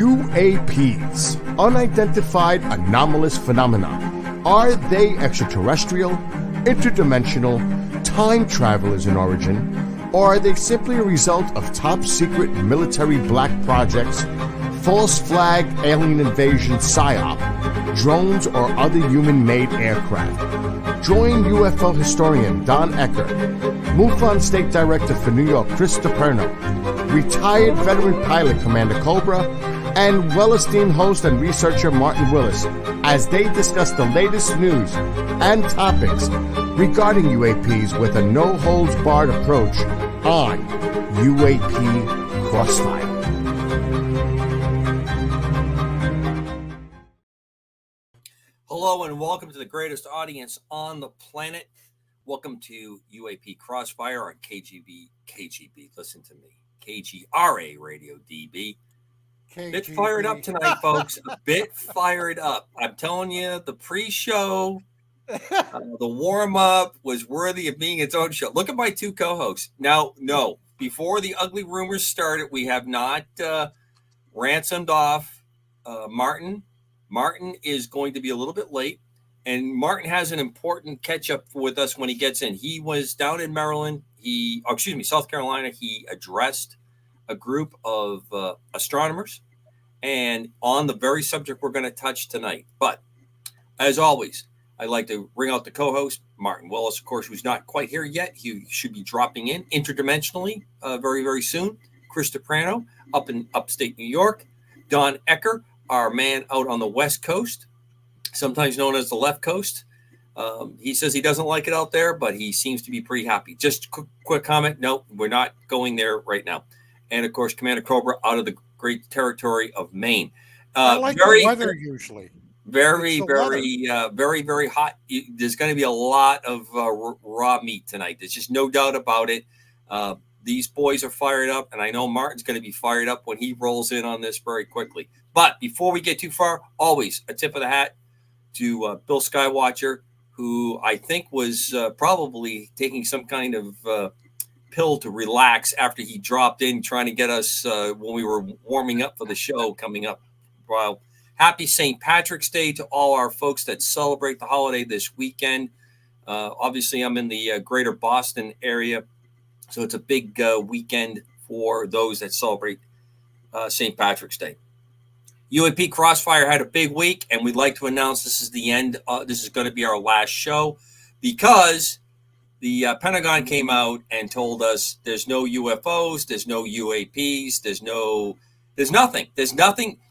UAPs, unidentified anomalous phenomena. Are they extraterrestrial, interdimensional, time travelers in origin, or are they simply a result of top-secret military black projects, false flag alien invasion psyop, drones, or other human-made aircraft? Join UFO historian Don Ecker, MUFON State Director for New York Chris DiPerno, retired veteran pilot Commander Cobra, and well-esteemed host and researcher Martin Willis as they discuss the latest news and topics regarding UAPs with a no-holds-barred approach on UAP Crossfire. Hello and welcome to the greatest audience on the planet. Welcome to UAP Crossfire on KGB, listen to me, KGRA Radio DB. KGB. Bit fired up tonight, folks. A bit fired up. I'm telling you, the pre-show, the warm-up was worthy of being its own show. Look at my two co-hosts. Now, no, before the ugly rumors started, we have not ransomed off Martin. Martin is going to be a little bit late, and Martin has an important catch-up with us when he gets in. He was down in Maryland. South Carolina. He addressed a group of astronomers, and on the very subject we're going to touch tonight. But as always, I'd like to bring out the co-host, Martin Willis, of course, who's not quite here yet. He should be dropping in interdimensionally very, very soon. Chris DiPerno up in upstate New York. Don Ecker, our man out on the West Coast, sometimes known as the left coast. He says he doesn't like it out there, but he seems to be pretty happy. Just quick comment. No, we're not going there right now. And of course, Commander Cobra out of the great territory of Maine. I like the weather usually. Very hot. There's going to be a lot of raw meat tonight. There's just no doubt about it. These boys are fired up, and I know Martin's going to be fired up when he rolls in on this very quickly. But before we get too far, always a tip of the hat to Bill Skywatcher, who I think was probably taking some kind of pill to relax after he dropped in trying to get us when we were warming up for the show coming up. Well, happy St. Patrick's Day to all our folks that celebrate the holiday this weekend. Obviously, I'm in the greater Boston area, so it's a big weekend for those that celebrate St. Patrick's Day. UAP Crossfire had a big week, and we'd like to announce this is the end. This is going to be our last show because the Pentagon came out and told us there's no UFOs, there's no UAPs, there's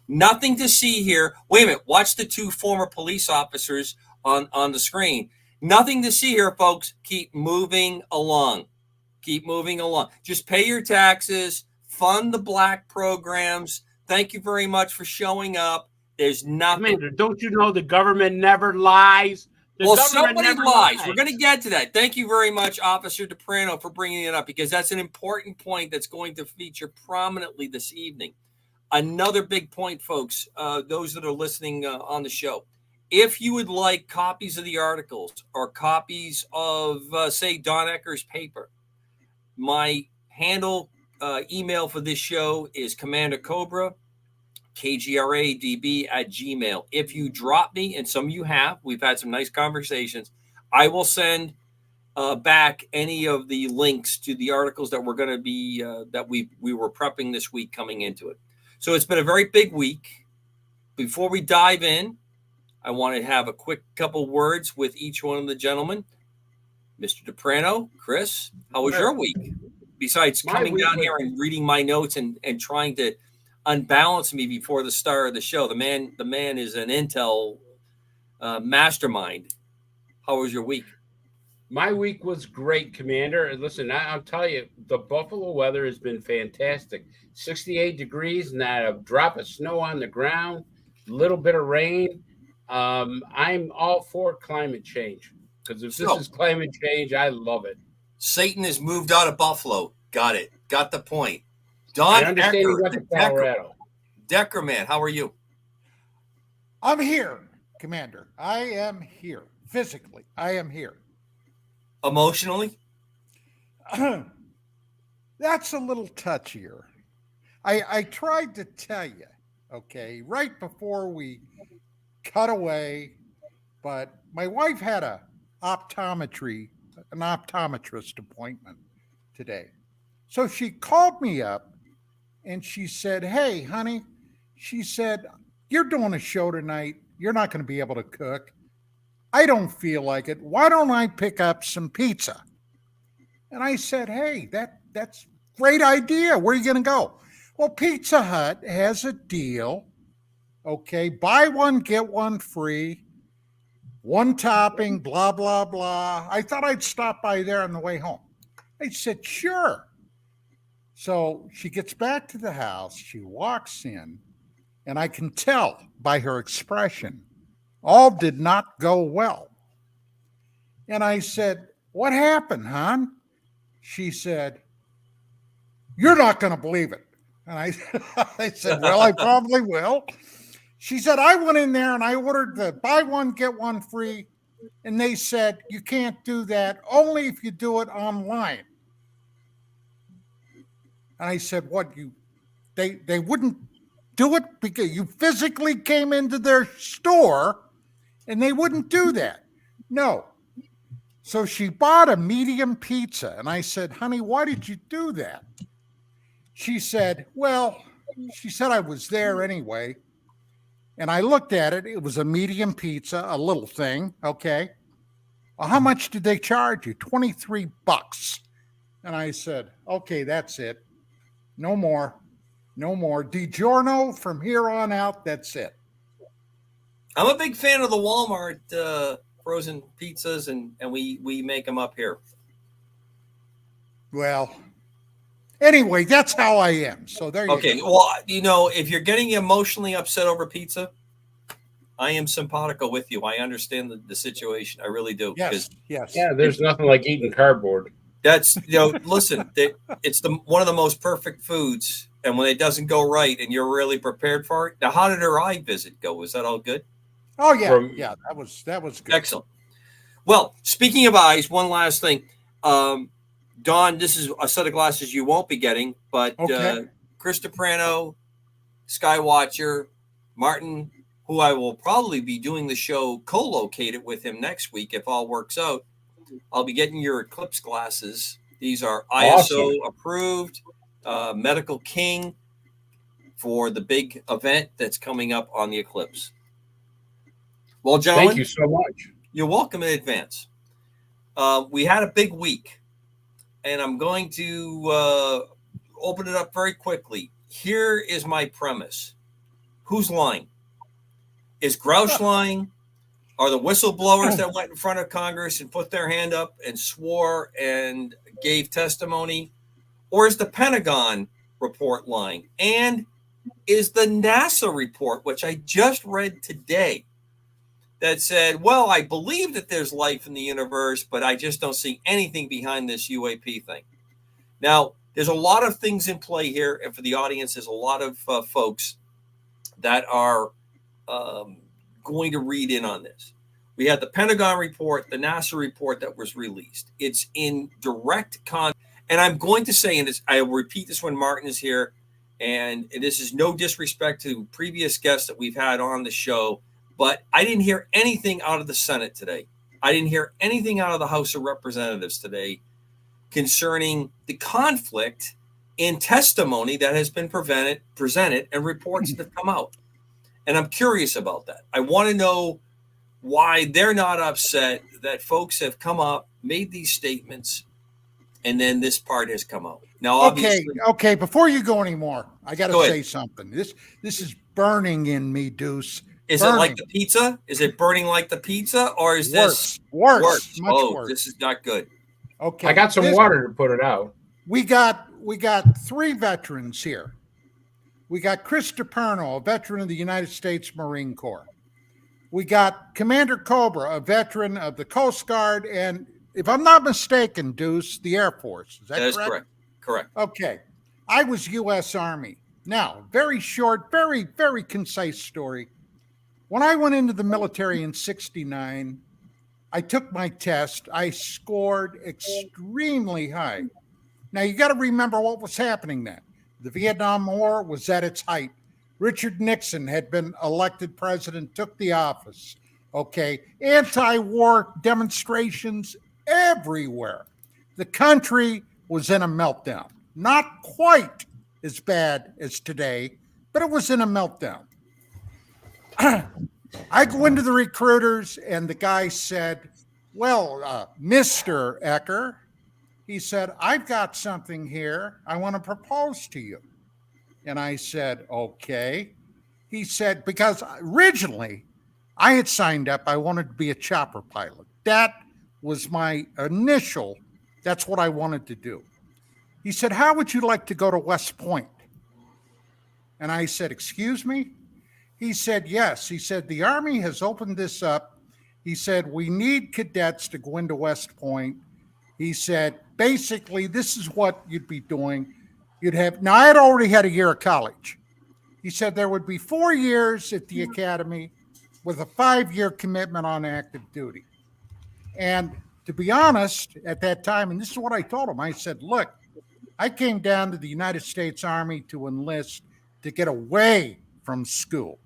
nothing to see here. Wait a minute, watch the two former police officers on the screen. Nothing to see here, folks. Keep moving along. Just pay your taxes, fund the black programs. Thank you very much for showing up. There's nothing. Commander, don't you know the government never lies? Somebody lies. We're going to get to that. Thank you very much, Officer DiPerno, for bringing it up, because that's an important point that's going to feature prominently this evening. Another big point, folks, those that are listening on the show. If you would like copies of the articles or copies of, say, Don Ecker's paper, my handle email for this show is Commander Cobra, KGRADB@gmail. If you drop me, and some of you have, we've had some nice conversations, I will send back any of the links to the articles that we're going to be, that we were prepping this week coming into it. So it's been a very big week. Before we dive in, I want to have a quick couple words with each one of the gentlemen. Mr. DiPerno, Chris, how was your week? Besides coming down here and reading my notes and trying to unbalance me before the start of the show. The man is an intel mastermind. How was your week? My week was great, Commander. And listen, I'll tell you, the Buffalo weather has been fantastic. 68 degrees, not a drop of snow on the ground, a little bit of rain. I'm all for climate change, because if this is climate change, I love it. Satan has moved out of Buffalo. Got it. Got the point. Don I understand Ecker, you got to Colorado. Decker, man, how are you? I'm here, Commander. I am here. Physically, I am here. Emotionally? That's a little touchier. I tried to tell you okay, right before we cut away. But my wife had an optometrist appointment today. So she called me up and she said, "Hey, honey," she said, "you're doing a show tonight. You're not going to be able to cook. I don't feel like it. Why don't I pick up some pizza?" And I said, "Hey, that's a great idea. Where are you going to go?" Well, Pizza Hut has a deal. Okay, buy one, get one free, one topping, blah, blah, blah. I thought I'd stop by there on the way home. I said, "Sure." So she gets back to the house, she walks in, and I can tell by her expression, all did not go well. And I said, "What happened, hon?" She said, "You're not going to believe it." And I said, "Well, I probably will." She said, "I went in there and I ordered the buy one, get one free. And they said, you can't do that, only if you do it online." And I said, "What, they wouldn't do it because you physically came into their store and they wouldn't do that?" "No." So she bought a medium pizza. And I said, "Honey, why did you do that?" She said, "Well," she said, "I was there anyway. And I looked at it. It was a medium pizza, a little thing. Okay. Well, how much did they charge you?" $23. And I said, "Okay, that's it. No more. No more. DiGiorno from here on out. That's it." I'm a big fan of the Walmart frozen pizzas, and we make them up here. Well, anyway, that's how I am. So there you Okay, go. well, if you're getting emotionally upset over pizza, I am simpatico with you. I understand the situation. I really do. Yes, yes. Yeah, there's nothing like eating cardboard. That's listen, it's one of the most perfect foods, and when it doesn't go right, and you're really prepared for it. Now, how did her eye visit go? Was that all good? Oh yeah, yeah. That was good. Excellent. Well, speaking of eyes, one last thing. Don, this is a set of glasses you won't be getting, but Okay. Chris Soprano, Skywatcher, Martin, who I will probably be doing the show co-located with him next week if all works out. I'll be getting your Eclipse glasses. These are ISO approved, Medical King for the big event that's coming up on the Eclipse. Well, gentlemen, Thank you so much. You're welcome in advance. We had a big week, and I'm going to open it up very quickly. Here is my premise. Who's lying? Is Grouch lying? Are the whistleblowers that went in front of Congress and put their hand up and swore and gave testimony? Or is the Pentagon report lying? And is the NASA report, which I just read today, that said, well, I believe that there's life in the universe, but I just don't see anything behind this UAP thing. Now, there's a lot of things in play here. And for the audience, there's a lot of folks that are going to read in on this. We had the Pentagon report, the NASA report that was released. It's in direct contact. And I'm going to say, and I will repeat this when Martin is here, and this is no disrespect to previous guests that we've had on the show, but I didn't hear anything out of the Senate today. I didn't hear anything out of the House of Representatives today concerning the conflict in testimony that has been presented and reports that have come out. And I'm curious about that. I want to know why they're not upset that folks have come up, made these statements, and then this part has come out. Now, obviously, okay. Before you go anymore, I got to Go say ahead. something. This is burning in me, Deuce. Is it like the pizza? Is it burning like the pizza, or is this worse? Much oh, worse. this is not good. Okay, I got some water to put it out. We got three veterans here. We got Chris Soprano, a veteran of the United States Marine Corps. We got Commander Cobra, a veteran of the Coast Guard, and if I'm not mistaken, Deuce, the Air Force. Is that That is correct? correct. Correct. Okay. I was U.S. Army. Now, very short, very, very concise story. When I went into the military in '69, I took my test. I scored extremely high. Now, you got to remember what was happening then. The Vietnam War was at its height. Richard Nixon had been elected president, took the office. Okay. Anti-war demonstrations everywhere. The country was in a meltdown. Not quite as bad as today, but it was in a meltdown. I go into the recruiters, and the guy said, well, Mr. Ecker, he said, I've got something here I want to propose to you. And I said, okay. He said, because originally I had signed up, I wanted to be a chopper pilot. That was my initial, that's what I wanted to do. He said, how would you like to go to West Point? And I said, excuse me? He said, yes. He said, the Army has opened this up. He said, we need cadets to go into West Point. He said, basically, this is what you'd be doing. You'd have, now I had already had a year of college. He said there would be 4 years at the academy with a 5-year commitment on active duty. And to be honest, at that time, and this is what I told him, I said, look, I came down to the United States Army to enlist to get away from school.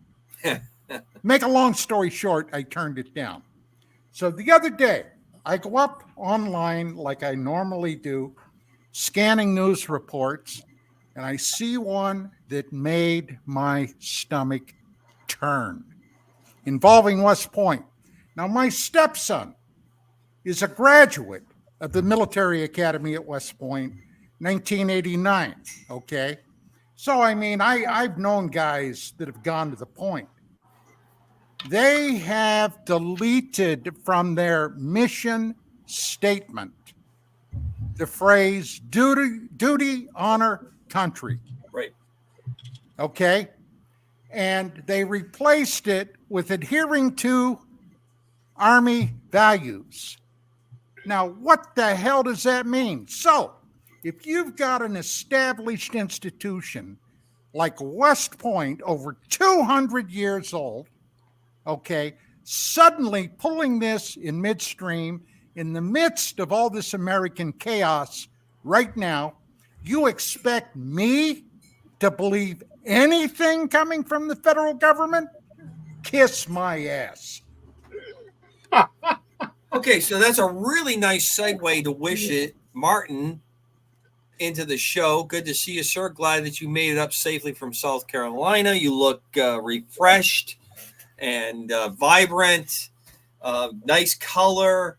Make a long story short, I turned it down. So the other day, I go up online like I normally do, scanning news reports, and I see one that made my stomach turn, involving West Point. Now, my stepson is a graduate of the military academy at West Point, 1989, okay? So, I mean, I've known guys that have gone to the point. They have deleted from their mission statement the phrase duty, honor, country. Right. Okay. And they replaced it with adhering to Army values. Now, what the hell does that mean? So, if you've got an established institution like West Point, over 200 years old, okay, suddenly pulling this in midstream, in the midst of all this American chaos right now, you expect me to believe anything coming from the federal government? Kiss my ass. Okay, so that's a really nice segue to wish it, Martin, into the show. Good to see you, sir. Glad that you made it up safely from South Carolina. You look refreshed and vibrant, nice color.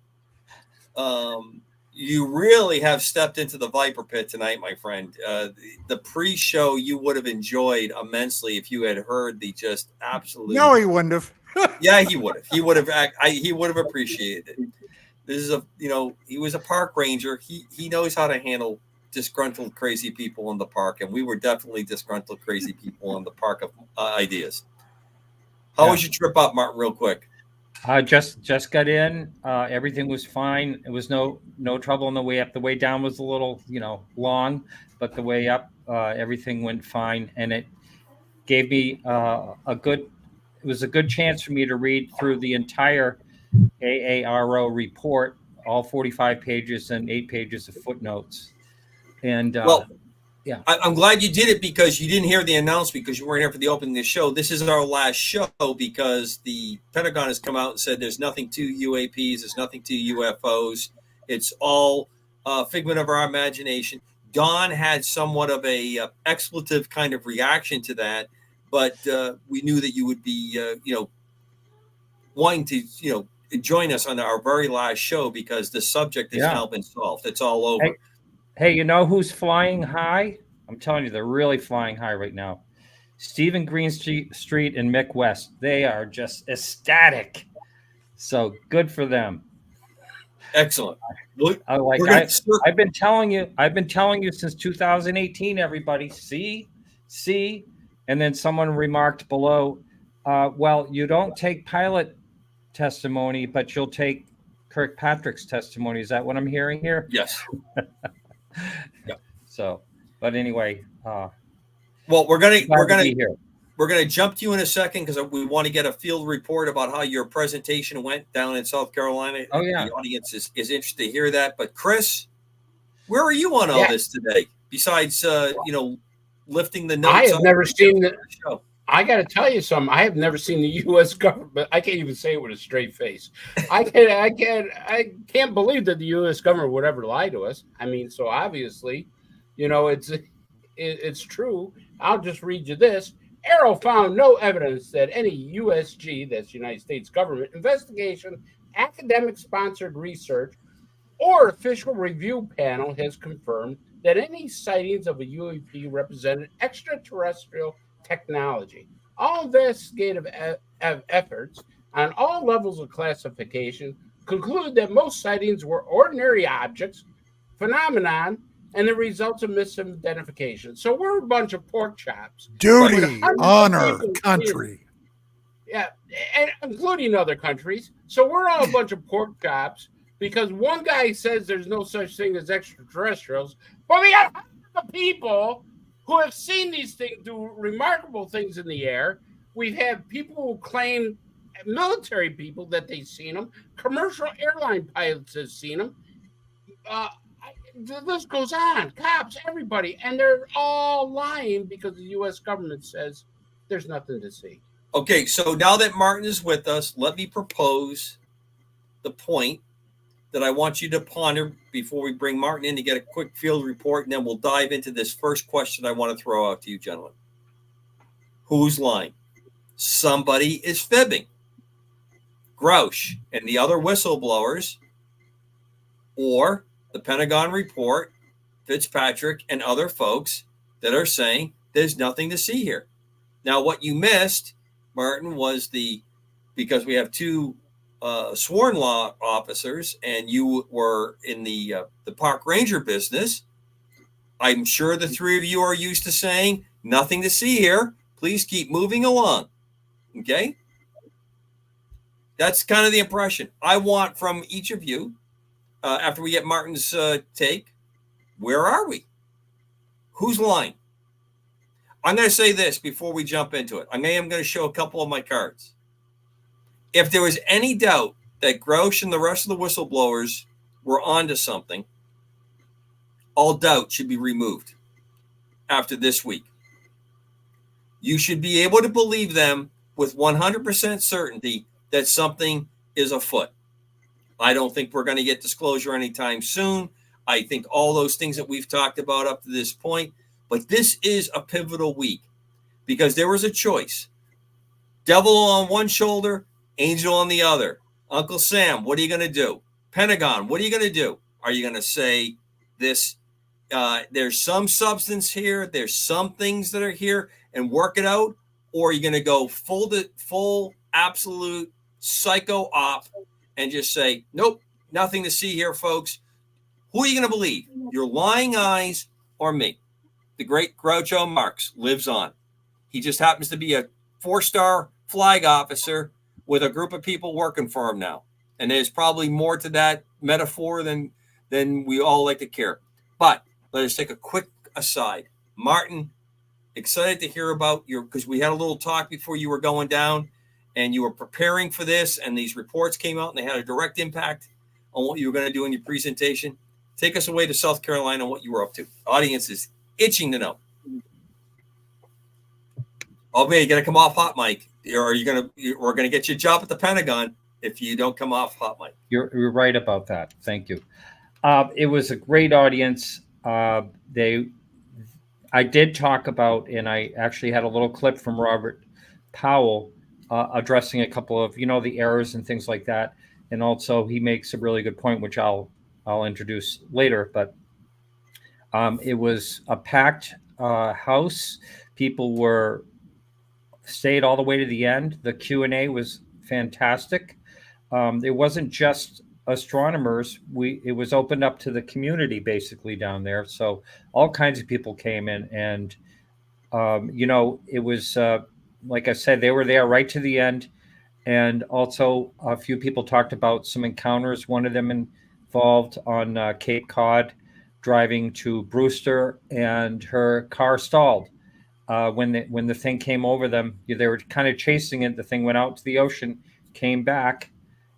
You really have stepped into the Viper pit tonight, my friend. The pre-show you would have enjoyed immensely if you had heard the just absolute. No, he wouldn't have. Yeah, he would have. He would have. He would have appreciated it. This is he was a park ranger. He knows how to handle disgruntled, crazy people in the park, and we were definitely disgruntled, crazy people in the park of ideas. How was your trip up, Martin? Real quick. Just got in. Everything was fine. It was no trouble on the way up. The way down was a little, long, but the way up, everything went fine, and it gave me It was a good chance for me to read through the entire AARO report, all 45 pages and 8 pages of footnotes. And yeah, I'm glad you did it because you didn't hear the announcement because you weren't here for the opening of the show. This is our last show because the Pentagon has come out and said there's nothing to UAPs, there's nothing to UFOs. It's all figment of our imagination. Don had somewhat of a expletive kind of reaction to that, but we knew that you would be, wanting to, join us on our very last show because the subject has now been solved. It's all over. Hey, you know who's flying high? I'm telling you, they're really flying high right now. Stephen Greenstreet and Mick West. They are just ecstatic. So good for them. Excellent. I've been telling you since 2018, everybody. See? And then someone remarked below, well, you don't take pilot testimony, but you'll take Kirkpatrick's testimony. Is that what I'm hearing here? Yes. Yeah. So, but anyway, well, we're gonna jump to you in a second because we want to get a field report about how your presentation went down in South Carolina. Oh yeah, the audience is interested to hear that. But Chris, where are you on all this today? Besides, lifting the notes. I have never seen the show. I got to tell you something. I have never seen the U.S. government. I can't even say it with a straight face. I can't believe that the U.S. government would ever lie to us. I mean, so obviously, it's true. I'll just read you this. Arrow found no evidence that any USG, that's United States government investigation, academic sponsored research, or official review panel has confirmed that any sightings of a UAP represented extraterrestrial technology. All investigative efforts on all levels of classification conclude that most sightings were ordinary objects, phenomenon, and the results of misidentification. So we're a bunch of pork chops. Duty, honor, people country. Yeah, and including other countries. So we're all a bunch of pork chops because one guy says there's no such thing as extraterrestrials, but we got hundreds of people who have seen these things do remarkable things in the air. We've had people who claim, military people, that they've seen them. Commercial airline pilots have seen them. The list goes on. Cops, everybody, and they're all lying because the U.S. government says there's nothing to see. Okay, so now that Martin is with us, let me propose the point that I want you to ponder before we bring Martin in to get a quick field report, and then we'll dive into this first question I want to throw out to you, gentlemen. Who's lying? Somebody is fibbing. Grouch and the other whistleblowers, or the Pentagon report, Fitzpatrick and other folks that are saying there's nothing to see here. Now, what you missed, Martin, was because we have two sworn law officers, and you were in the park ranger business. I'm sure the three of you are used to saying nothing to see here. Please keep moving along. Okay? That's kind of the impression I want from each of you after we get Martin's take. Where are we? Who's lying? I'm going to say this before we jump into it. I am going to show a couple of my cards. If there was any doubt that Grouch and the rest of the whistleblowers were onto something, all doubt should be removed after this week. You should be able to believe them with 100% certainty that something is afoot. I don't think we're going to get disclosure anytime soon. I think all those things that we've talked about up to this point, but this is a pivotal week because there was a choice. Devil on one shoulder, angel on the other. Uncle Sam, what are you going to do? Pentagon, what are you going to do? Are you going to say this? There's some substance here. There's some things that are here and work it out. Or are you going to go full absolute psycho op and just say, nope, nothing to see here, folks. Who are you going to believe? Your lying eyes or me? The great Groucho Marx lives on. He just happens to be a 4-star flag officer with a group of people working for him now. And there's probably more to that metaphor than we all like to care. But let us take a quick aside. Martin, excited to hear about because we had a little talk before you were going down and you were preparing for this, and these reports came out and they had a direct impact on what you were going to do in your presentation. Take us away to South Carolina and what you were up to. Audience is itching to know. Oh man, you got to come off hot mic. We're going to get you a job at the Pentagon if you don't come off hot mic. You're right about that. Thank you. It was a great audience. I did talk about, and I actually had a little clip from Robert Powell addressing a couple of, the errors and things like that. And also he makes a really good point, which I'll introduce later, but it was a packed house. People stayed all the way to the end. The Q&A was fantastic. It wasn't just astronomers. It was opened up to the community basically down there. So all kinds of people came in, and it was like I said, they were there right to the end. And also a few people talked about some encounters. One of them involved on Cape Cod, driving to Brewster, and her car stalled. When the thing came over them, they were kind of chasing it. The thing went out to the ocean, came back,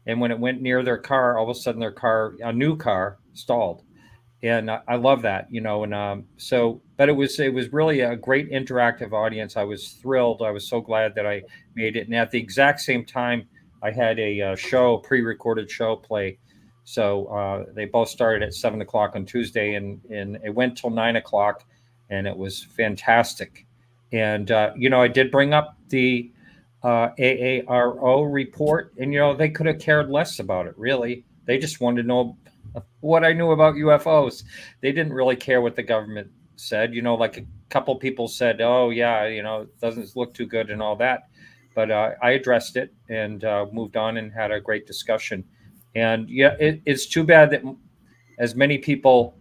and when it went near their car, all of a sudden a new car stalled. and I love that, and so, but it was really a great interactive audience. I was thrilled. I was so glad that I made it, and at the exact same time, I had a show, pre-recorded show play. So they both started at 7 o'clock on Tuesday, and it went till 9 o'clock, and it was fantastic. And I did bring up the AARO report, and they could have cared less about it. Really, they just wanted to know what I knew about UFOs. They didn't really care what the government said. Like a couple people said, "Oh yeah, it doesn't look too good" and all that. But I addressed it and moved on and had a great discussion. And yeah, it's too bad that as many people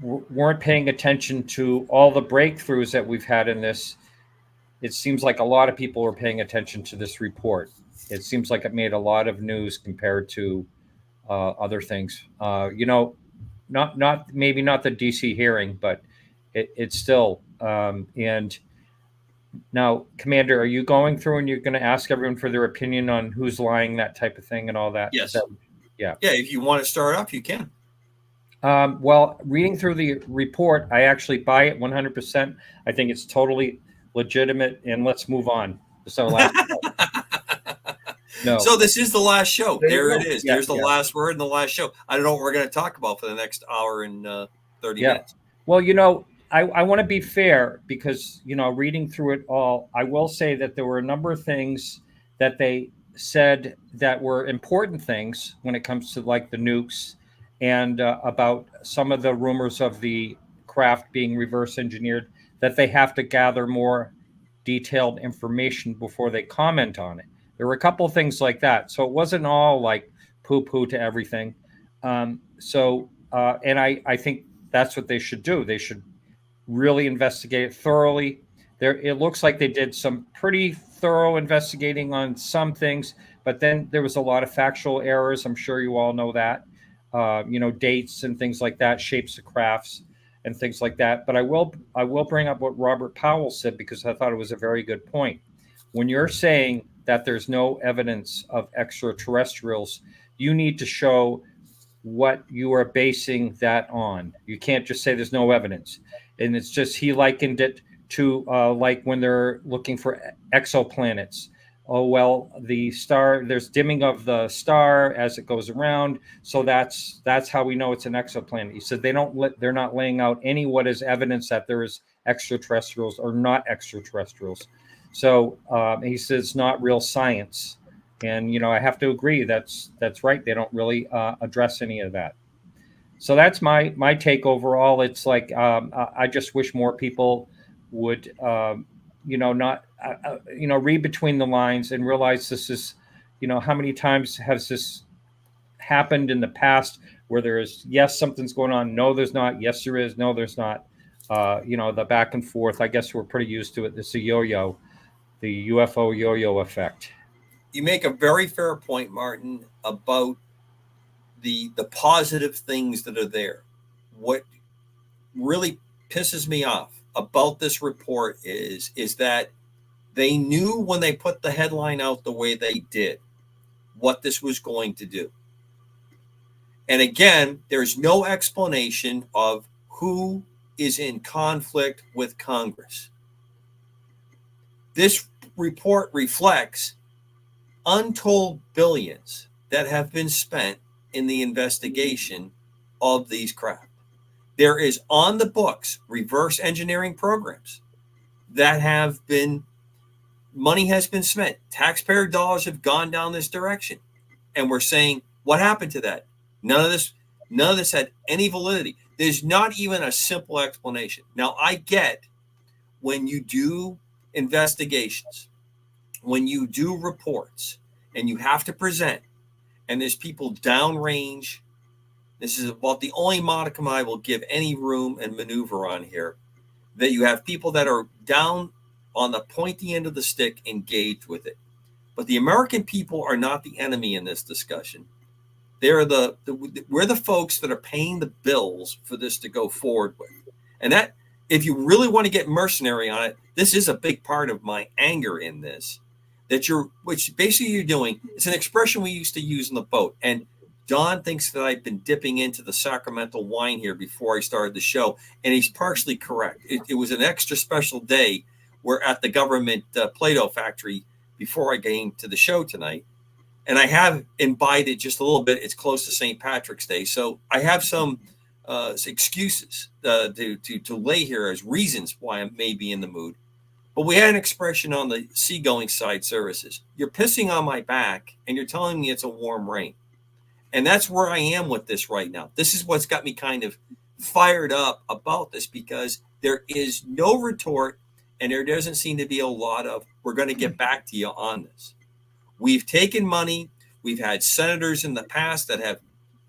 weren't paying attention to all the breakthroughs that we've had in this. It seems like a lot of people were paying attention to this report. It seems like it made a lot of news compared to other things. Not maybe not the DC hearing, but it's still. And now, Commander, are you going through and you're going to ask everyone for their opinion on who's lying, that type of thing, and all that? Yes. Yeah. Yeah. If you want to start off, you can. Well, reading through the report, I actually buy it 100%. I think it's totally legitimate, and let's move on. So last no. So this is the last show. There it is. Yeah, There's the last word and the last show. I don't know what we're going to talk about for the next hour and 30 minutes. Well, I want to be fair because, reading through it all, I will say that there were a number of things that they said that were important things when it comes to like the nukes and about some of the rumors of the craft being reverse engineered, that they have to gather more detailed information before they comment on it. There were a couple of things like that. So it wasn't all like poo-poo to everything. And I think that's what they should do. They should really investigate it thoroughly. It looks like they did some pretty thorough investigating on some things, but then there was a lot of factual errors. I'm sure you all know that. Dates and things like that, shapes of crafts and things like that. But I will bring up what Robert Powell said because I thought it was a very good point. When you're saying that there's no evidence of extraterrestrials, you need to show what you are basing that on. You can't just say there's no evidence. And it's just, he likened it to like when they're looking for exoplanets. Oh, well, there's dimming of the star as it goes around. So that's how we know it's an exoplanet. He said they're not laying out any what is evidence that there is extraterrestrials or not extraterrestrials. So he says it's not real science. And, I have to agree. That's right. They don't really address any of that. So that's my take overall. It's like I just wish more people would, not, read between the lines and realize this is, how many times has this happened in the past where there is, yes, something's going on. No, there's not. Yes, there is. No, there's not. The back and forth. I guess we're pretty used to it. It's a yo-yo, the UFO yo-yo effect. You make a very fair point, Martin, about the positive things that are there. What really pisses me off about this report is that they knew when they put the headline out the way they did what this was going to do. And again, there's no explanation of who is in conflict with Congress. This report reflects untold billions that have been spent in the investigation of these craft. There is on the books reverse engineering programs that have been, money has been spent. Taxpayer dollars have gone down this direction. And we're saying, what happened to that? None of this had any validity. There's not even a simple explanation. Now, I get when you do investigations, when you do reports, and you have to present, and there's people downrange. This is about the only modicum I will give any room and maneuver on here, that you have people that are down on the pointy end of the stick engaged with it. But the American people are not the enemy in this discussion. They're we're the folks that are paying the bills for this to go forward with. And that, if you really want to get mercenary on it, this is a big part of my anger in this. Which basically you're doing, it's an expression we used to use in the boat. And Don thinks that I've been dipping into the Sacramento wine here before I started the show, and he's partially correct. It was an extra special day. We're at the government Play-Doh factory before I came to the show tonight, and I have imbibed it just a little bit. It's close to St. Patrick's Day, so I have some excuses to lay here as reasons why I may be in the mood. But we had an expression on the seagoing side services. You're pissing on my back, and you're telling me it's a warm rain. And that's where I am with this right now. This is what's got me kind of fired up about this, because there is no retort, and there doesn't seem to be a lot of, we're going to get back to you on this. We've taken money. We've had senators in the past that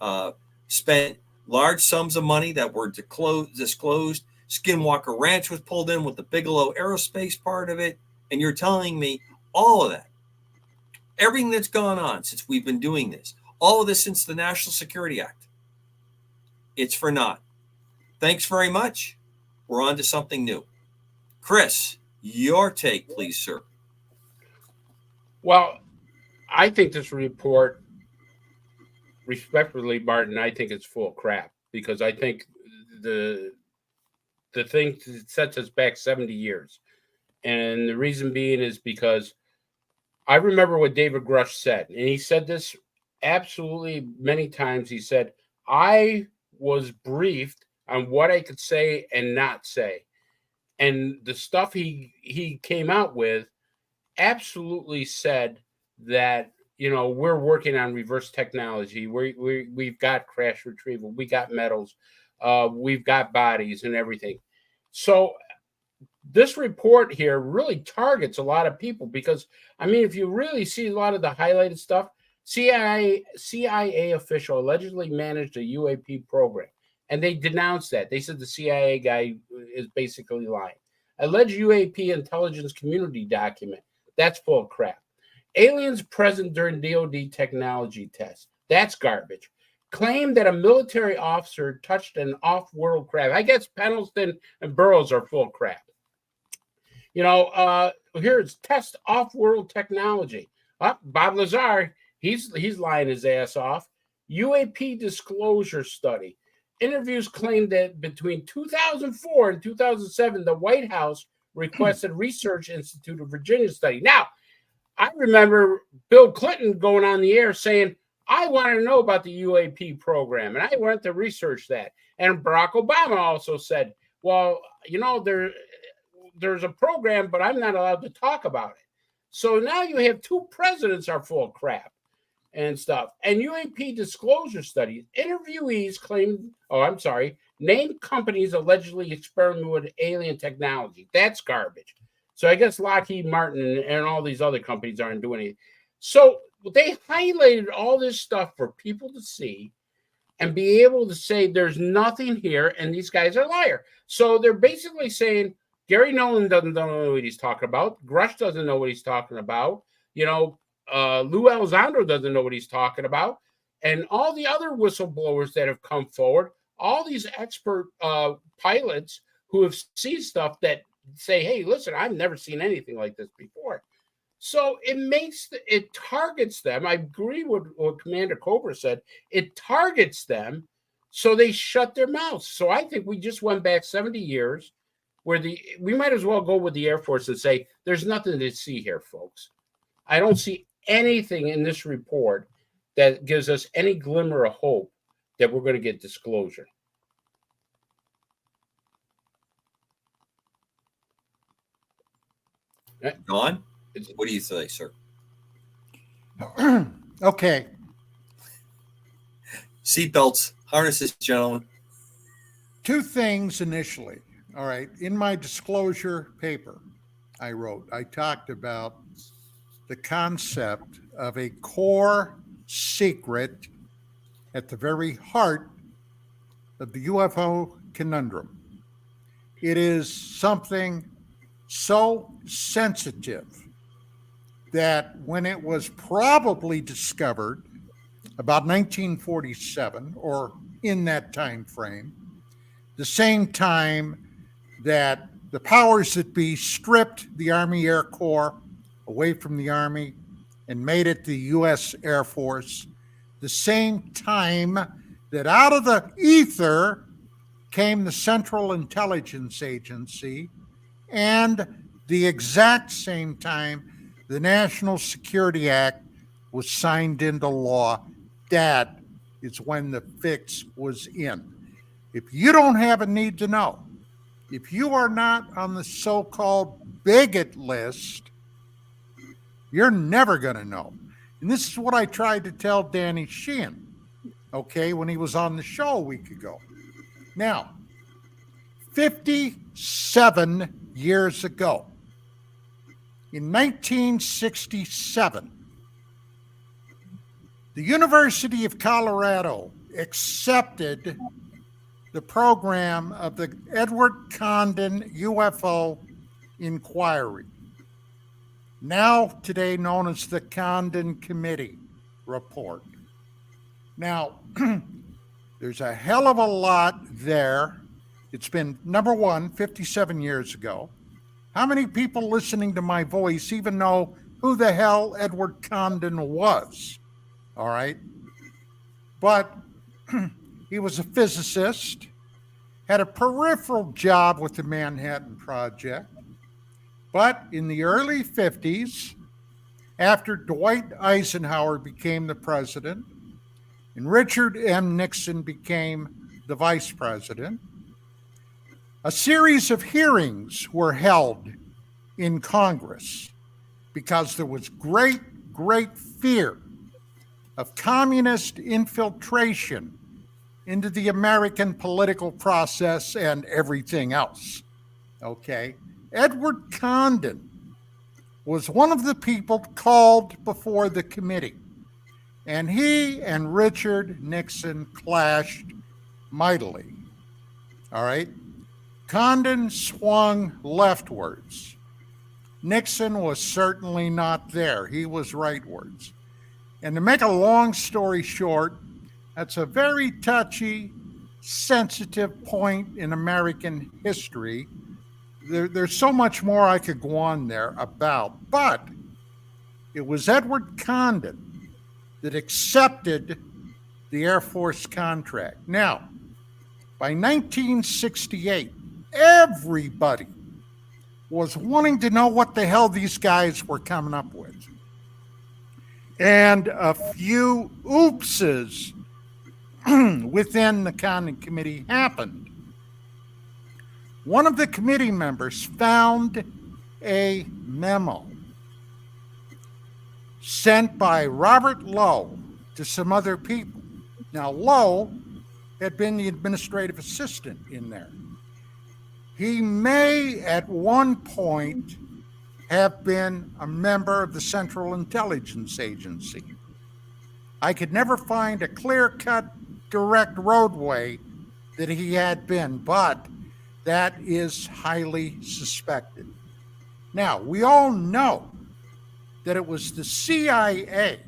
have spent large sums of money that were disclosed. Skinwalker Ranch was pulled in with the Bigelow Aerospace part of it. And you're telling me all of that, everything that's gone on since we've been doing this, all of this since the National Security Act, it's for naught. Thanks very much. We're on to something new. Chris, your take, please, sir. Well, I think this report, respectfully, Martin, I think it's full of crap, because I think the thing sets us back 70 years. And the reason being is because I remember what David Grush said, and he said this absolutely many times. He said, I was briefed on what I could say and not say. And the stuff he came out with absolutely said that, you know, we're working on reverse technology. We've got crash retrieval. We got metals. We've got bodies and everything. So this report here really targets a lot of people, because, I mean, if you really see a lot of the highlighted stuff, CIA official allegedly managed a UAP program, and they denounced that. They said the CIA guy is basically lying. Alleged UAP intelligence community document, that's full of crap. Aliens present during DoD technology tests, that's garbage. Claim that a military officer touched an off-world craft. I guess Pendleton and Burroughs are full of crap. You know, here's test off-world technology. Bob Lazar, he's lying his ass off. UAP disclosure study. Interviews claim that between 2004 and 2007, the White House requested Research Institute of Virginia study. Now, I remember Bill Clinton going on the air saying, I want to know about the UAP program, and I went to research that. And Barack Obama also said, well, you know, there's a program, but I'm not allowed to talk about it. So now you have two presidents are full of crap and stuff. And UAP disclosure studies, interviewees named companies allegedly experimenting with alien technology. That's garbage. So I guess Lockheed Martin and all these other companies aren't doing anything. So they highlighted all this stuff for people to see and be able to say there's nothing here and these guys are liars. So they're basically saying Gary Nolan doesn't know what he's talking about. Grush doesn't know what he's talking about. You know, Lou Elizondo doesn't know what he's talking about. And all the other whistleblowers that have come forward, all these expert pilots who have seen stuff that say, hey, listen, I've never seen anything like this before. So it targets them. I agree with what Commander Cobra said. It targets them, so they shut their mouths. So I think we just went back 70 years where we might as well go with the Air Force and say, there's nothing to see here, folks. I don't see anything in this report that gives us any glimmer of hope that we're going to get disclosure. Don, what do you say, sir? Okay. Seatbelts, harnesses, gentlemen. Two things initially. All right. In my disclosure paper, I talked about the concept of a core secret at the very heart of the UFO conundrum. It is something so sensitive that when it was probably discovered about 1947 or in that time frame, the same time that the powers that be stripped the Army Air Corps away from the Army and made it the U.S. Air Force, the same time that out of the ether came the Central Intelligence Agency, and the exact same time the National Security Act was signed into law. That is when the fix was in. If you don't have a need to know, if you are not on the so-called bigot list, you're never going to know. And this is what I tried to tell Danny Sheehan, okay, when he was on the show a week ago. Now, 57 years ago, in 1967, the University of Colorado accepted the program of the Edward Condon UFO inquiry, now today known as the Condon Committee report. Now, there's a hell of a lot there. It's been, number one, 57 years ago. How many people listening to my voice even know who the hell Edward Condon was? All right. But he was a physicist, had a peripheral job with the Manhattan Project. But in the early 50s, after Dwight Eisenhower became the president and Richard M. Nixon became the vice president, a series of hearings were held in Congress because there was great fear of communist infiltration into the American political process and everything else. Okay? Edward Condon was one of the people called before the committee, and he and Richard Nixon clashed mightily. All right? Condon swung leftwards. Nixon was certainly not there. He was rightwards. And to make a long story short, that's a very touchy, sensitive point in American history. There's so much more I could go on there about, but it was Edward Condon that accepted the Air Force contract. Now, by 1968, everybody was wanting to know what the hell these guys were coming up with. And a few oopses within the Condon Committee happened. One of the committee members found a memo sent by Robert Lowe to some other people. Now, Lowe had been the administrative assistant in there. He may at one point have been a member of the Central Intelligence Agency. I could never find a clear-cut, direct roadway that he had been, but that is highly suspected. Now, we all know that it was the CIA,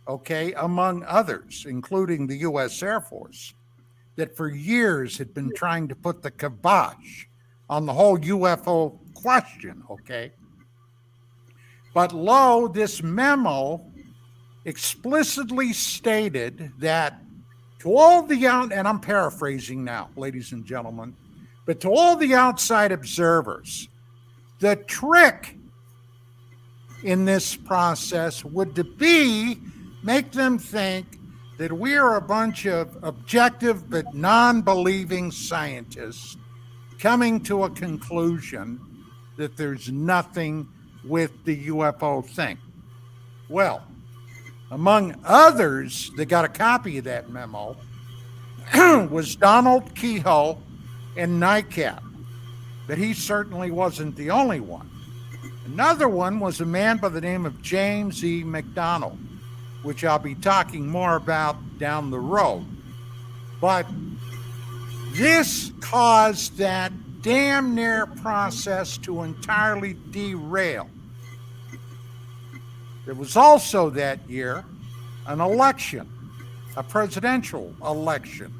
okay, among others, including the U.S. Air Force, that for years had been trying to put the kibosh on the whole UFO question, okay? But Lowe, this memo explicitly stated that to all the and I'm paraphrasing now, ladies and gentlemen, but to all the outside observers, the trick in this process would to be make them think that we are a bunch of objective but non-believing scientists coming to a conclusion that there's nothing with the UFO thing. Well, among others that got a copy of that memo was Donald Kehoe and NICAP, but he certainly wasn't the only one. Another one was a man by the name of James E. McDonald, which I'll be talking more about down the road. But this caused that damn near process to entirely derail. There was also that year an election, a presidential election,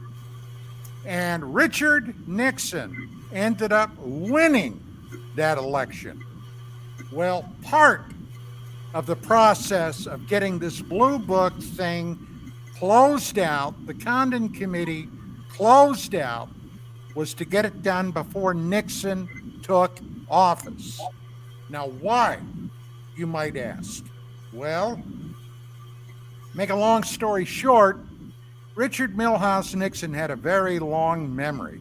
and Richard Nixon ended up winning that election. Well, part of the process of getting this Blue Book thing closed out, the Condon Committee closed out, was to get it done before Nixon took office. Now, why, you might ask? Well, make a long story short, Richard Milhous Nixon had a very long memory.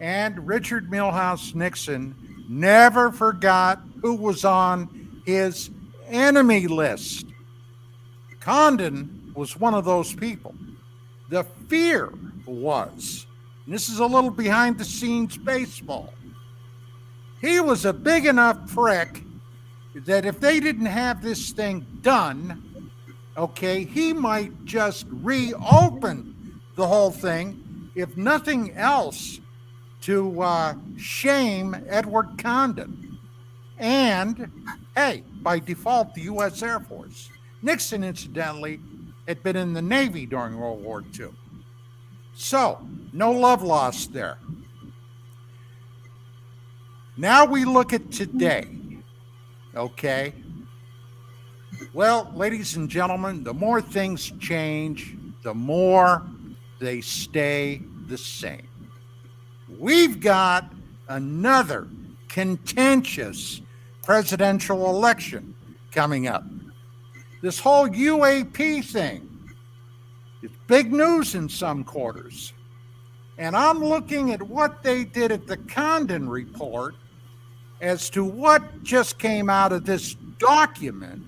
And Richard Milhous Nixon never forgot who was on his enemy list. Condon was one of those people. The fear was, and this is a little behind the scenes baseball, he was a big enough prick that if they didn't have this thing done, okay, he might just reopen the whole thing, if nothing else, to shame Edward Condon. And, hey, by default, the U.S. Air Force. Nixon, incidentally, had been in the Navy during World War II. So, no love lost there. Now we look at today, okay? Well, ladies and gentlemen, the more things change, the more they stay the same. We've got another contentious presidential election coming up. This whole UAP thing, it's big news in some quarters. And I'm looking at what they did at the Condon report as to what just came out of this document.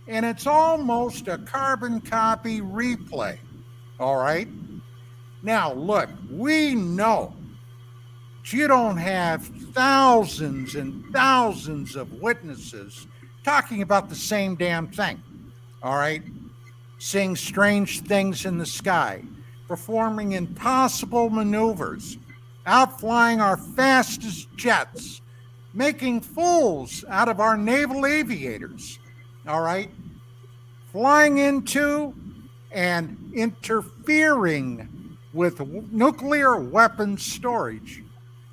And it's almost a carbon copy replay. All right? Now, look, we know you don't have thousands and thousands of witnesses talking about the same damn thing. All right? Seeing strange things in the sky, performing impossible maneuvers, outflying our fastest jets, making fools out of our naval aviators, all right? Flying into and interfering with nuclear weapons storage,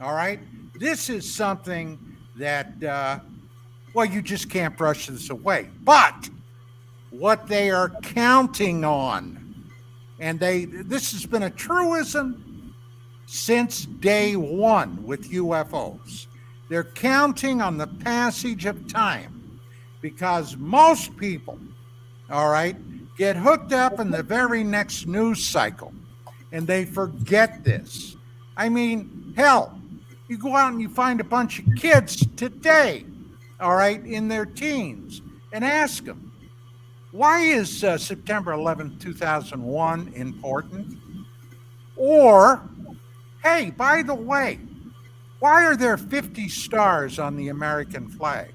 all right? This is something that, well, you just can't brush this away. But what they are counting on, and this has been a truism since day one with UFOs. They're counting on the passage of time because most people, all right, get hooked up in the very next news cycle and they forget this. I mean, hell, you go out and you find a bunch of kids today, all right, in their teens and ask them, why is September 11th, 2001 important? Or, hey, by the way, why are there 50 stars on the American flag?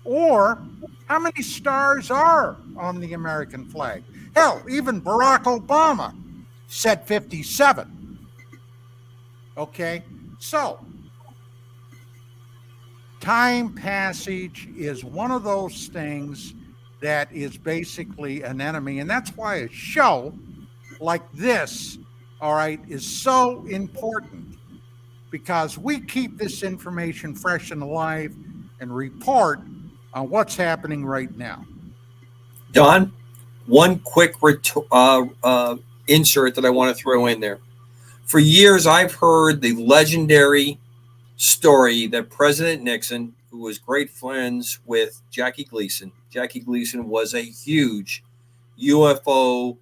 Or, how many stars are on the American flag? Hell, even Barack Obama said 57. Okay, so time passage is one of those things that is basically an enemy. And that's why a show like this, all right, is so important, because we keep this information fresh and alive and report on what's happening right now. Don, one quick insert that I want to throw in there. For years, I've heard the legendary story that President Nixon, who was great friends with Jackie Gleason was a huge UFO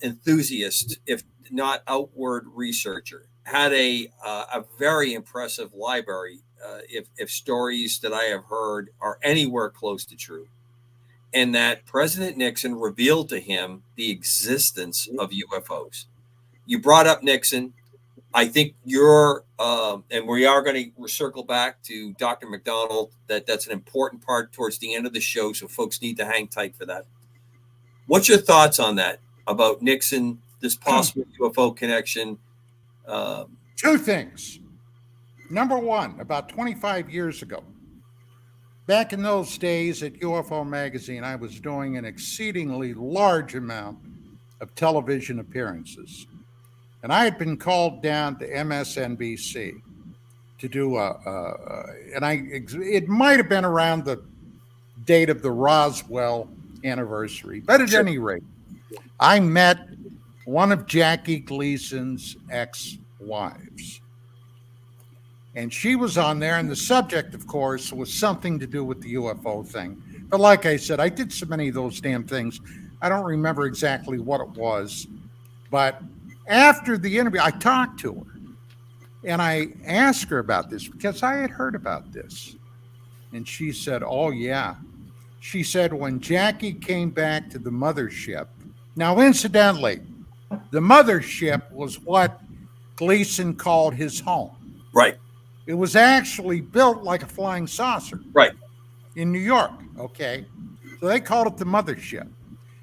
enthusiast, if not outward researcher, had a very impressive library, if stories that I have heard are anywhere close to true. And that President Nixon revealed to him the existence of UFOs. You brought up Nixon. I think you're, and we are going to circle back to Dr. McDonald, that's an important part towards the end of the show, so folks need to hang tight for that. What's your thoughts on that, about Nixon, this possible UFO connection? Two things. Number one, about 25 years ago, back in those days at UFO Magazine, I was doing an exceedingly large amount of television appearances. And I had been called down to MSNBC to do it might have been around the date of the Roswell anniversary, but at any rate, I met one of Jackie Gleason's ex-wives. And she was on there, and the subject, of course, was something to do with the UFO thing. But like I said, I did so many of those damn things, I don't remember exactly what it was. But after the interview, I talked to her, and I asked her about this because I had heard about this. And she said, oh, yeah. She said when Jackie came back to the mothership, now, incidentally, the mothership was what Gleason called his home. Right. It was actually built like a flying saucer. Right. In New York, okay? So they called it the mothership.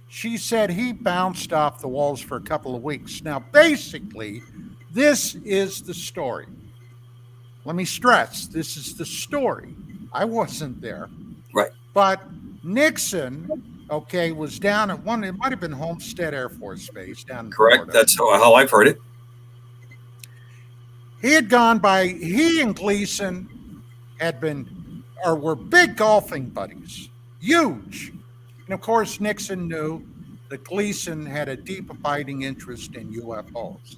She said he bounced off the walls for a couple of weeks. Now, basically, this is the story. Let me stress, this is the story. I wasn't there. Right. But Nixon, okay, was down at one, it might have been Homestead Air Force Base down in Correct. Florida. That's how I've heard it. He had gone by, he and Gleason had been, or were big golfing buddies, huge. And of course, Nixon knew that Gleason had a deep abiding interest in UFOs.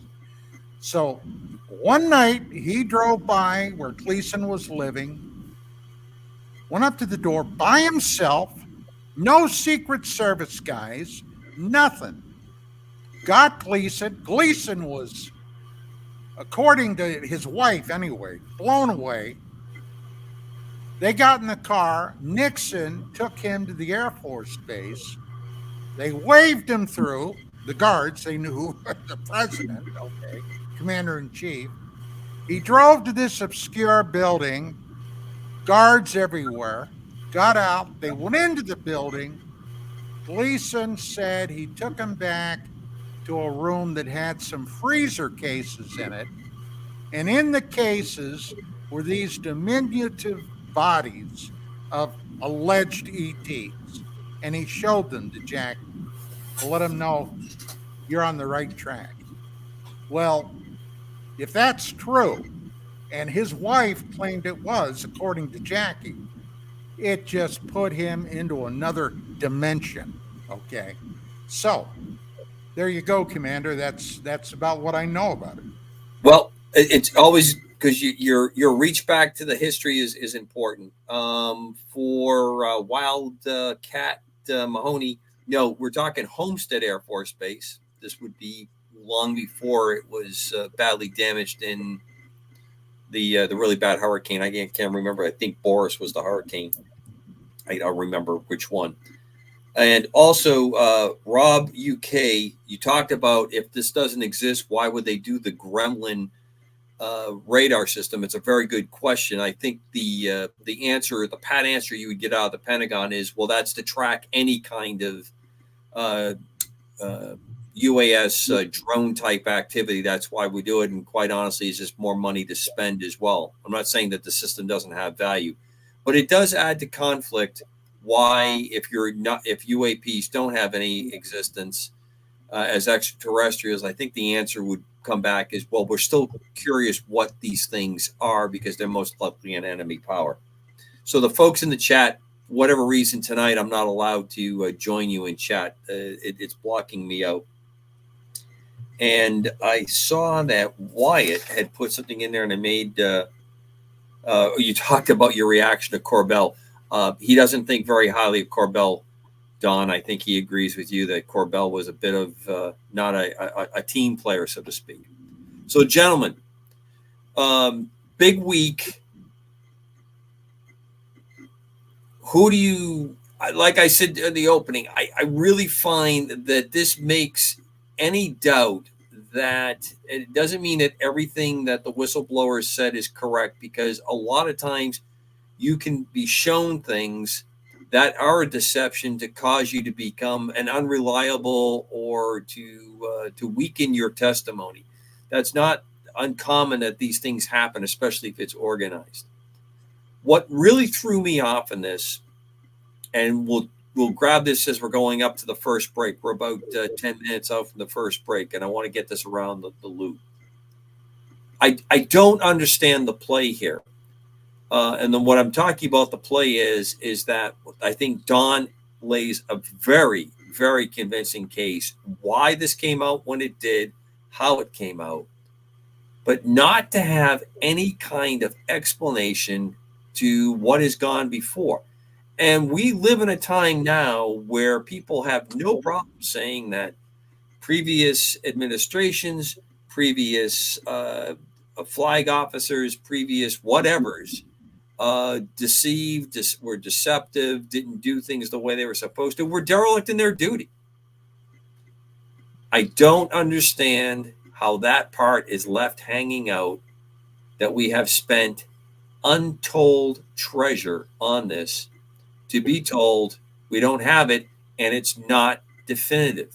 So one night he drove by where Gleason was living, went up to the door by himself, no Secret Service guys, nothing. Got Gleason. Gleason was, according to his wife anyway, blown away. They got in the car. Nixon took him to the Air Force Base. They waved him through. The guards, they knew who the president, okay, commander-in-chief. He drove to this obscure building, guards everywhere, got out. They went into the building. Gleason said he took him back to a room that had some freezer cases in it. And in the cases were these diminutive bodies of alleged ETs. And he showed them to Jack to let him know you're on the right track. Well, if that's true, and his wife claimed it was, according to Jackie, it just put him into another dimension. Okay. So there you go, Commander. That's about what I know about it. Well, it's always because your reach back to the history is important. For Wildcat Mahoney, no, we're talking Homestead Air Force Base. This would be long before it was badly damaged in the really bad hurricane. I can't remember. I think Boris was the hurricane. I don't remember which one. And also, Rob UK, you talked about if this doesn't exist, why would they do the Gremlin radar system? It's a very good question. I think the answer, the pat answer you would get out of the Pentagon is, well, that's to track any kind of UAS drone type activity. That's why we do it. And quite honestly, it's just more money to spend as well. I'm not saying that the system doesn't have value, but it does add to conflict. Why, if UAPs don't have any existence as extraterrestrials, I think the answer would come back as, well, we're still curious what these things are because they're most likely an enemy power. So the folks in the chat, whatever reason tonight, I'm not allowed to join you in chat. It's blocking me out. And I saw that Wyatt had put something in there, and I made, you talked about your reaction to Corbell. He doesn't think very highly of Corbell, Don. I think he agrees with you that Corbell was a bit of not a team player, so to speak. So, gentlemen, big week. Who do you, like I said in the opening, I really find that this makes any doubt that it doesn't mean that everything that the whistleblower said is correct, because a lot of times you can be shown things that are a deception to cause you to become an unreliable or to weaken your testimony. That's not uncommon that these things happen, especially if it's organized. What really threw me off in this, and we'll grab this as we're going up to the first break. We're about 10 minutes out from the first break, and I want to get this around the loop. I don't understand the play here. And then what I'm talking about the play is that I think Don lays a very, very convincing case why this came out when it did, how it came out, but not to have any kind of explanation to what has gone before. And we live in a time now where people have no problem saying that previous administrations, previous flag officers, previous whatevers deceived, were deceptive, didn't do things the way they were supposed to, were derelict in their duty. I don't understand how that part is left hanging out, that we have spent untold treasure on this to be told we don't have it and it's not definitive.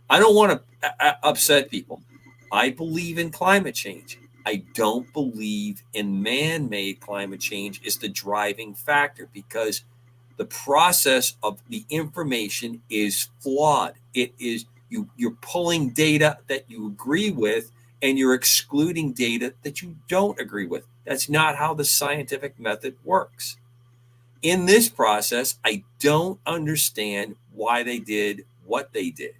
I don't want to upset people. I believe in climate change. I don't believe in man-made climate change is the driving factor, because the process of the information is flawed. It is you're pulling data that you agree with and you're excluding data that you don't agree with. That's not how the scientific method works. In this process, I don't understand why they did what they did.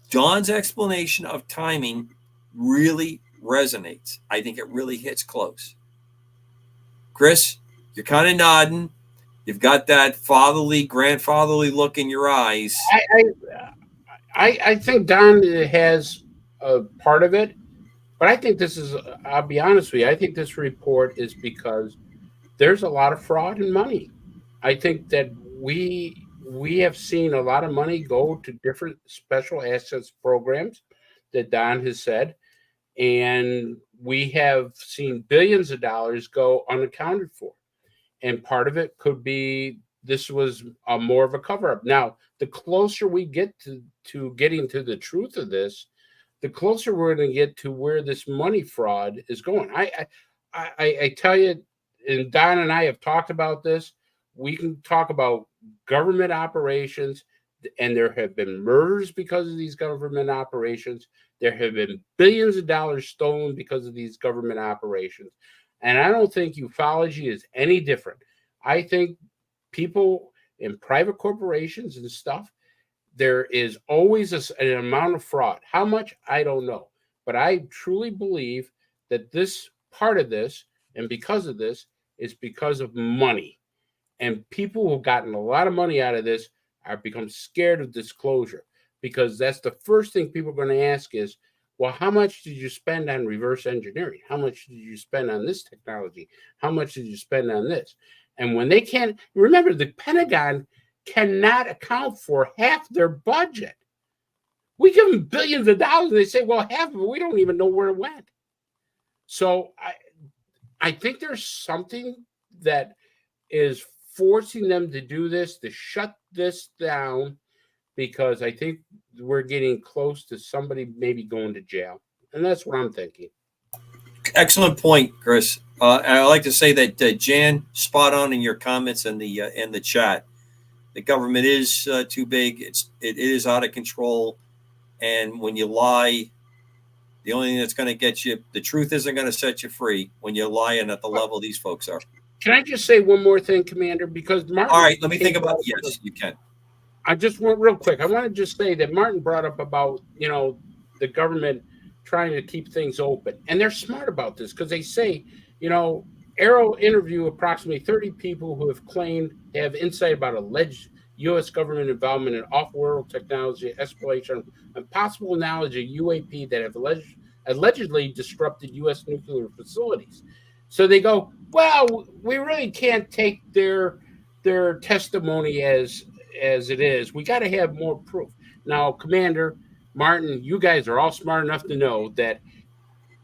Don's explanation of timing really resonates. I think it really hits close. Chris, you're kind of nodding. You've got that fatherly, grandfatherly look in your eyes. I think Don has a part of it, but I think this is, I'll be honest with you, I think this report is because there's a lot of fraud and money. I think that we have seen a lot of money go to different special assets programs that Don has said, and we have seen billions of dollars go unaccounted for. And part of it could be this was more of a cover-up. Now, the closer we get to getting to the truth of this, the closer we're going to get to where this money fraud is going. I tell you, and Don and I have talked about this. We can talk about government operations, and there have been murders because of these government operations. There have been billions of dollars stolen because of these government operations. And I don't think ufology is any different. I think people in private corporations and stuff, there is always an amount of fraud. How much? I don't know. But I truly believe that this part of this, and because of this, is because of money. And people who've gotten a lot of money out of this are become scared of disclosure, because that's the first thing people are going to ask is, well, how much did you spend on reverse engineering? How much did you spend on this technology? How much did you spend on this? And when they can't, remember, the Pentagon cannot account for half their budget. We give them billions of dollars, and they say, well, half of it, we don't even know where it went. So I think there's something that is forcing them to do this, to shut this down, because I think we're getting close to somebody maybe going to jail. And that's what I'm thinking. Excellent point, Chris. I like to say that Jan, spot on in your comments in the chat. The government is too big. It is out of control. And when you lie, the only thing that's going to get you, the truth isn't going to set you free when you're lying at the level these folks are. Can I just say one more thing, Commander? Because Martin. All right, let me think about. Yes, you can. I just want real quick. I want to just say that Martin brought up about, the government trying to keep things open. And they're smart about this because they say, Arrow interviewed approximately 30 people who have claimed to have insight about alleged U.S. government involvement in off-world technology exploration and possible knowledge of UAP that have allegedly disrupted U.S. nuclear facilities. So they go, well, we really can't take their testimony as it is. We got to have more proof. Now, Commander, Martin, you guys are all smart enough to know that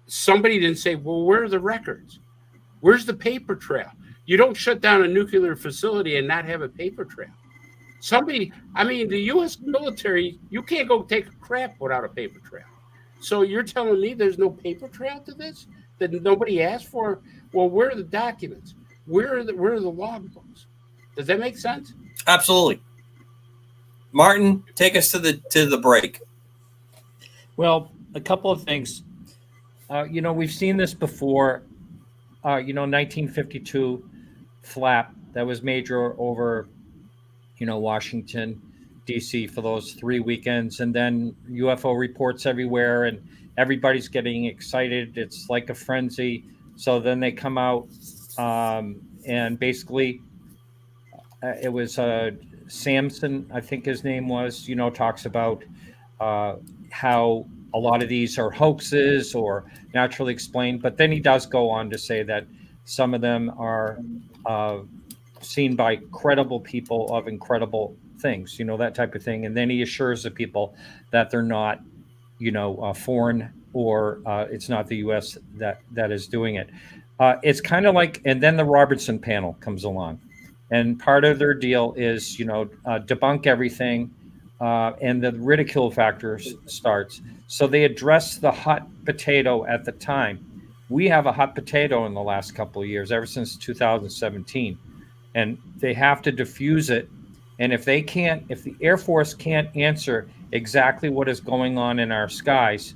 somebody didn't say, well, where are the records? Where's the paper trail? You don't shut down a nuclear facility and not have a paper trail. The U.S. military, you can't go take a crap without a paper trail. So you're telling me there's no paper trail to this? That nobody asked for? Well, where are the documents? Where are the logbooks? Does that make sense? Absolutely. Martin, take us to the break. Well, a couple of things. We've seen this before. 1952 flap that was major over, Washington. DC for those 3 weekends, and then UFO reports everywhere, and everybody's getting excited. It's like a frenzy. So then they come out, and basically, it was Samson, I think his name was, talks about how a lot of these are hoaxes or naturally explained. But then he does go on to say that some of them are seen by credible people of incredible things, that type of thing. And then he assures the people that they're not, foreign, or it's not the U.S. that is doing it. It's kind of like, and then the Robertson panel comes along, and part of their deal is, debunk everything, and the ridicule factor starts. So they address the hot potato at the time. We have a hot potato in the last couple of years, ever since 2017, and they have to diffuse it. And if the Air Force can't answer exactly what is going on in our skies,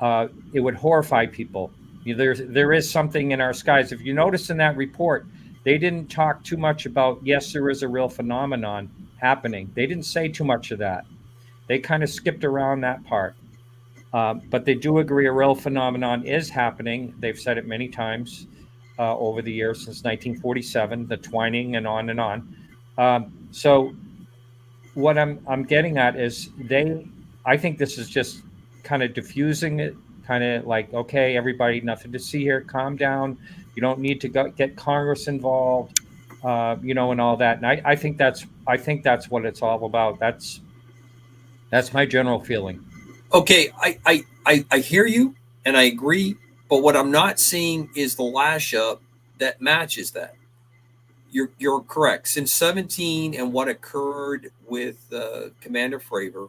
it would horrify people. There is something in our skies. If you notice in that report, they didn't talk too much about, yes, there is a real phenomenon happening. They didn't say too much of that. They kind of skipped around that part. But they do agree a real phenomenon is happening. They've said it many times over the years since 1947, the twining and on and on. So what I'm getting at is I think this is just kind of diffusing it, kind of like, okay, everybody, nothing to see here, calm down. You don't need to get Congress involved, and all that. And I think that's what it's all about. That's my general feeling. Okay, I hear you and I agree, but what I'm not seeing is the lash up that matches that. You're correct. Since 17 and what occurred with Commander Fravor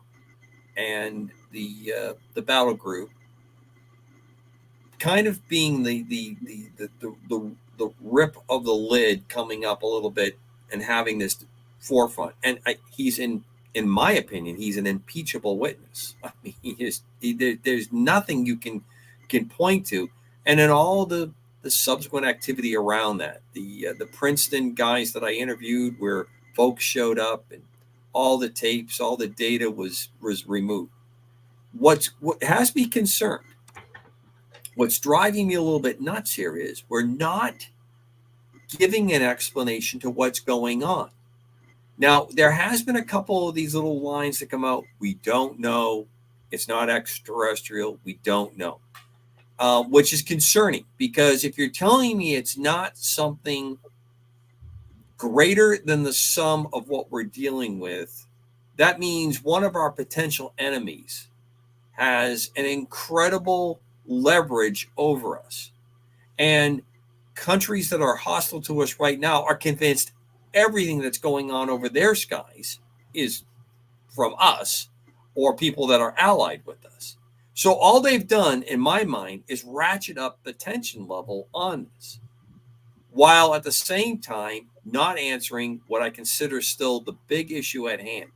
and the battle group, kind of being the rip of the lid coming up a little bit and having this forefront, and he's in my opinion, he's an impeachable witness. I mean, there's nothing you can point to, and then all the subsequent activity around that, the Princeton guys that I interviewed, where folks showed up and all the tapes, all the data was removed. What has me concerned, what's driving me a little bit nuts here, is we're not giving an explanation to what's going on. Now, there has been a couple of these little lines that come out. We don't know. It's not extraterrestrial. We don't know. Which is concerning, because if you're telling me it's not something greater than the sum of what we're dealing with, that means one of our potential enemies has an incredible leverage over us. And countries that are hostile to us right now are convinced everything that's going on over their skies is from us or people that are allied with us. So all they've done, in my mind, is ratchet up the tension level on this, while at the same time not answering what I consider still the big issue at hand.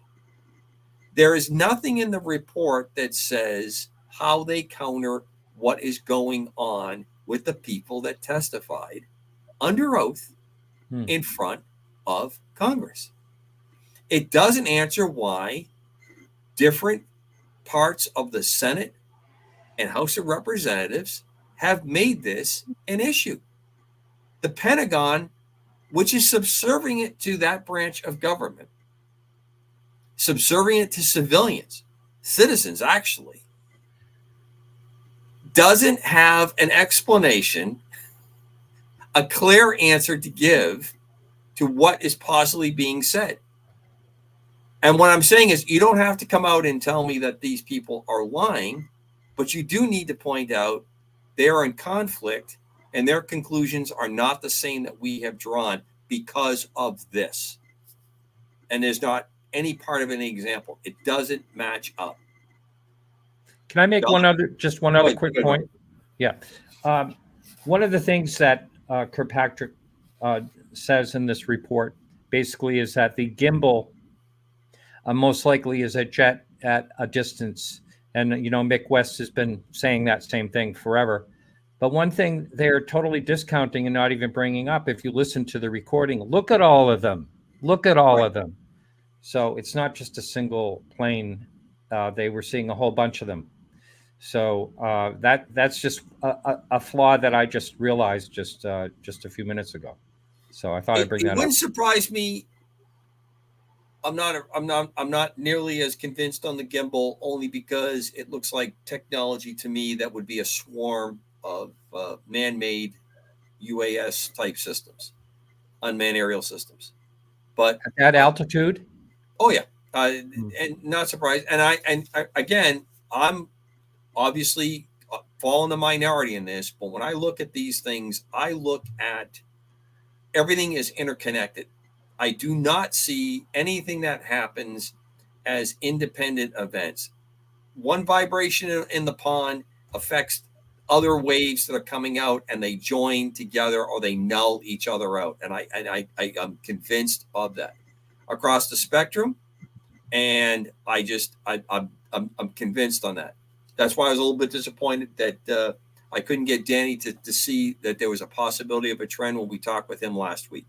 There is nothing in the report that says how they counter what is going on with the people that testified under oath in front of Congress. It doesn't answer why different parts of the Senate and House of Representatives have made this an issue. The Pentagon, which is subservient to that branch of government, subservient to civilians, citizens actually, doesn't have an explanation, a clear answer to give to what is possibly being said. And what I'm saying is, you don't have to come out and tell me that these people are lying, but you do need to point out they are in conflict and their conclusions are not the same that we have drawn because of this. And there's not any part of an example. It doesn't match up. Can I make one other quick point? Yeah. One of the things that Kirkpatrick says in this report basically is that the gimbal most likely is a jet at a distance. And, Mick West has been saying that same thing forever. But one thing they're totally discounting and not even bringing up, if you listen to the recording, look at all of them. Look at all of them. So it's not just a single plane. They were seeing a whole bunch of them. So that's just a flaw that I just realized just a few minutes ago. So I thought I'd bring that up. It wouldn't surprise me. I'm not nearly as convinced on the gimbal, only because it looks like technology to me that would be a swarm of man-made UAS type systems, unmanned aerial systems. But at that altitude, oh yeah, and not surprised. And again, I'm obviously fall in the minority in this, but when I look at these things, I look at everything is interconnected. I do not see anything that happens as independent events. One vibration in the pond affects other waves that are coming out, and they join together or they null each other out. And I'm convinced of that across the spectrum, and I'm convinced on that. That's why I was a little bit disappointed that I couldn't get Danny to see that there was a possibility of a trend when we talked with him last week.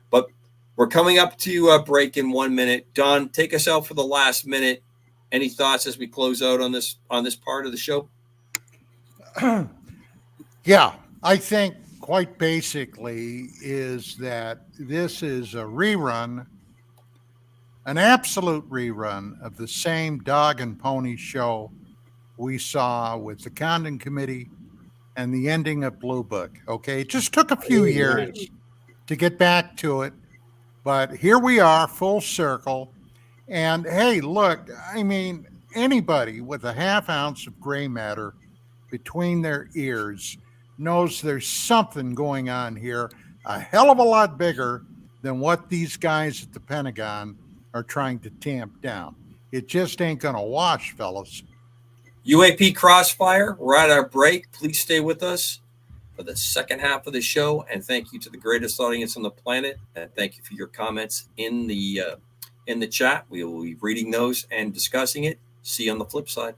But we're coming up to a break in 1 minute. Don, take us out for the last minute. Any thoughts as we close out on this part of the show? Yeah, I think quite basically is that this is a rerun, an absolute rerun of the same dog and pony show we saw with the Condon Committee and the ending of Blue Book. Okay, it just took a few years to get back to it, but here we are, full circle. And hey, look, I mean, anybody with a half ounce of gray matter between their ears knows there's something going on here, a hell of a lot bigger than what these guys at the Pentagon are trying to tamp down. It just ain't going to wash, fellas. UAP Crossfire, we're at our break. Please stay with us for the second half of the show. And thank you to the greatest audience on the planet. And thank you for your comments in the chat. We will be reading those and discussing it. See you on the flip side.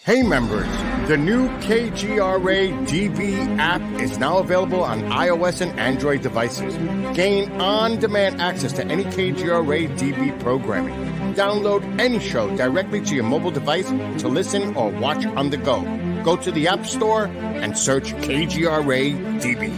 Hey members, the new KGRA DB app is now available on iOS and Android devices. Gain on-demand access to any KGRA DB programming. Download any show directly to your mobile device to listen or watch on the go. Go to the App Store and search KGRA DB.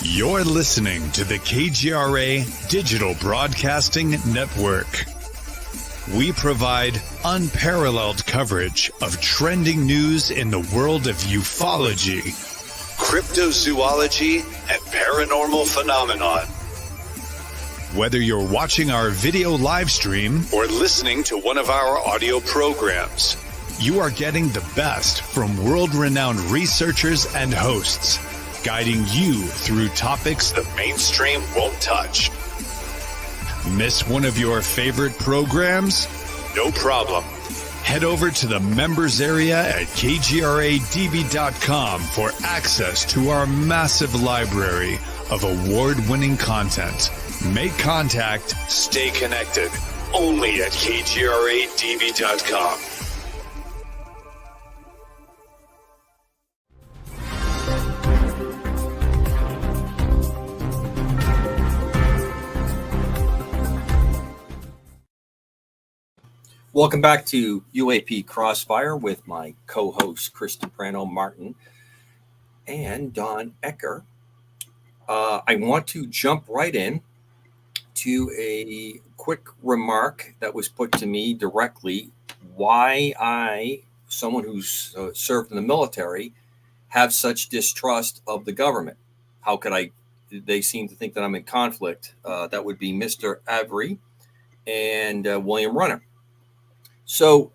You're listening to the KGRA Digital Broadcasting Network. We provide unparalleled coverage of trending news in the world of ufology, cryptozoology, and paranormal phenomenon. Whether you're watching our video live stream or listening to one of our audio programs, you are getting the best from world-renowned researchers and hosts, guiding you through topics the mainstream won't touch. Miss one of your favorite programs? No problem. Head over to the members area at kgradb.com for access to our massive library of award-winning content. Make contact, stay connected. Only at kgradb.com. Welcome back to UAP Crossfire with my co-host, Kristen Prano Martin. and Don Ecker. I want to jump right in to a quick remark that was put to me directly. Why I, someone who's served in the military, have such distrust of the government. How could I? They seem to think that I'm in conflict. That would be Mr. Avery and William Runner. So,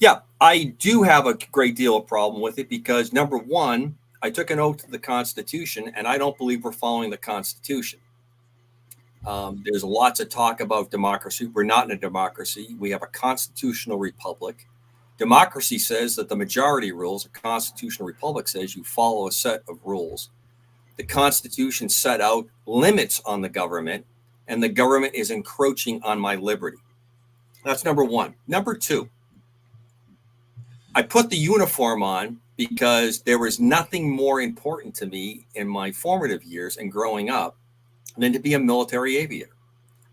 yeah, I do have a great deal of problem with it because, number one, I took an oath to the Constitution, and I don't believe we're following the Constitution. There's lots of talk about democracy. We're not in a democracy. We have a constitutional republic. Democracy says that the majority rules. A constitutional republic says you follow a set of rules. The Constitution set out limits on the government, and the government is encroaching on my liberty. That's number one. Number two, I put the uniform on because there was nothing more important to me in my formative years and growing up than to be a military aviator.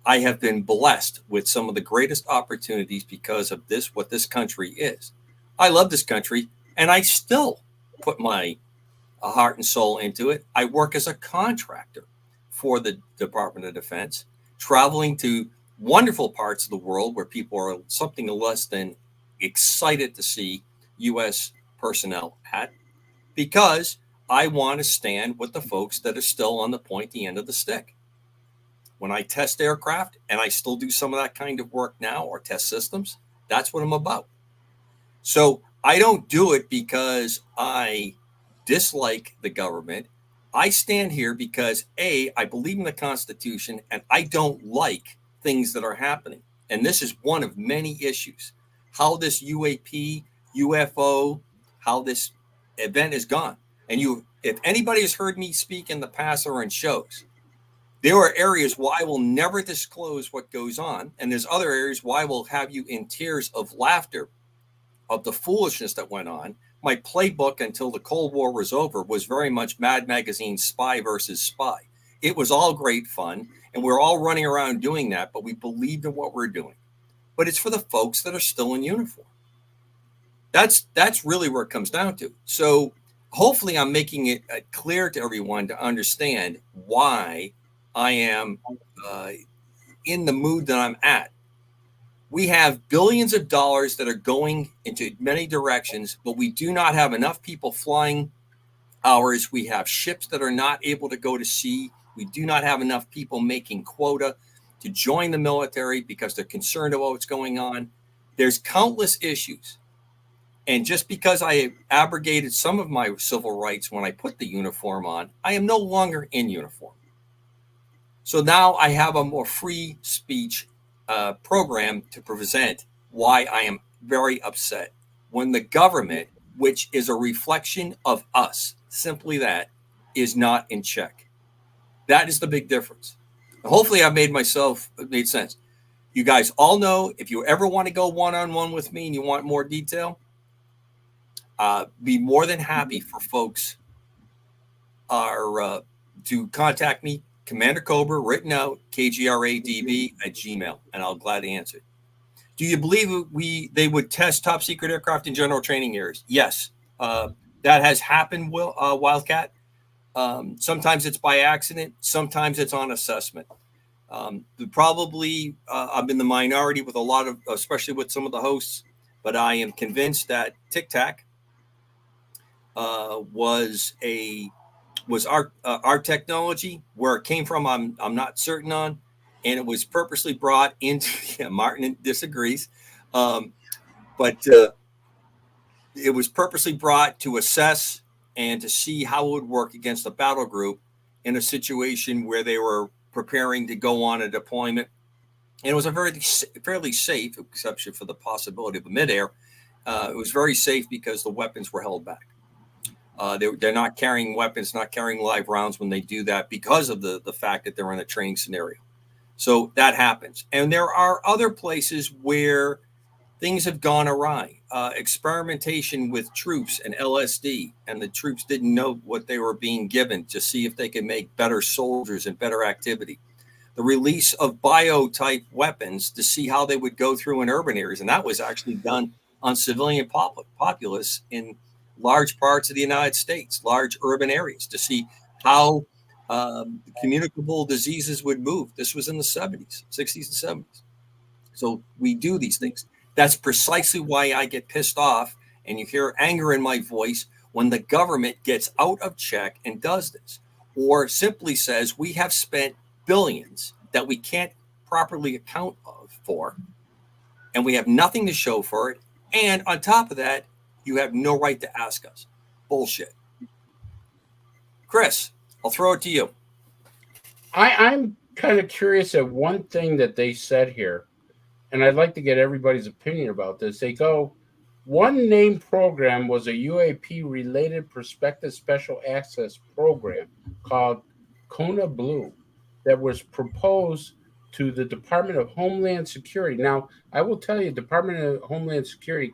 I have been blessed with some of the greatest opportunities because of this, what this country is. I love this country, and I still put my heart and soul into it. I work as a contractor for the Department of Defense, traveling to wonderful parts of the world where people are something less than excited to see U.S. personnel at, because I want to stand with the folks that are still on the pointy end of the stick. When I test aircraft, and I still do some of that kind of work now, or test systems, that's what I'm about. So I don't do it because I dislike the government. I stand here because, A, I believe in the Constitution, and I don't like things that are happening. And this is one of many issues. How this UAP, UFO, how this event is gone. And if anybody has heard me speak in the past or in shows, there are areas where I will never disclose what goes on. And there's other areas where I will have you in tears of laughter of the foolishness that went on. My playbook until the Cold War was over was very much Mad Magazine Spy versus Spy. It was all great fun, and we're all running around doing that, but we believed in what we're doing. But it's for the folks that are still in uniform. That's really where it comes down to. So hopefully I'm making it clear to everyone to understand why I am in the mood that I'm at. We have billions of dollars that are going into many directions, but we do not have enough people flying hours. We have ships that are not able to go to sea. We do not have enough people making quota to join the military because they're concerned about what's going on. There's countless issues. And just because I abrogated some of my civil rights when I put the uniform on, I am no longer in uniform. So now I have a more free speech program to present why I am very upset when the government, which is a reflection of us, simply that, is not in check. That is the big difference. Hopefully I've made sense. You guys all know, if you ever want to go one-on-one with me and you want more detail, be more than happy for folks to contact me. Commander Cobra, written out, kgradb@gmail, and I'll gladly answer it. Do you believe they would test top secret aircraft in general training areas? Yes. That has happened, Wildcat. Sometimes it's by accident. Sometimes it's on assessment. I'm in the minority with a lot of, especially with some of the hosts, but I am convinced that Tic Tac was our technology. Where it came from, I'm not certain on, and it was purposely brought into. Martin disagrees, but it was purposely brought to assess and to see how it would work against a battle group in a situation where they were preparing to go on a deployment. And it was a fairly safe, exception for the possibility of a midair. It was very safe because the weapons were held back. They're not carrying weapons, not carrying live rounds when they do that because of the fact that they're in a training scenario. So that happens. And there are other places where things have gone awry. Experimentation with troops and LSD, and the troops didn't know what they were being given to see if they could make better soldiers and better activity. The release of bio-type weapons to see how they would go through in urban areas. And that was actually done on civilian populace in large parts of the United States, large urban areas, to see how communicable diseases would move. This was in the 70s, 60s, and 70s. So we do these things. That's precisely why I get pissed off, and you hear anger in my voice when the government gets out of check and does this, or simply says we have spent billions that we can't properly account for, and we have nothing to show for it. And on top of that, you have no right to ask us. Bullshit. Chris, I'll throw it to you. I'm kind of curious at one thing that they said here, and I'd like to get everybody's opinion about this. They go, one named program was a UAP related prospective special access program called Kona Blue that was proposed to the Department of Homeland Security. Now, I will tell you, Department of Homeland Security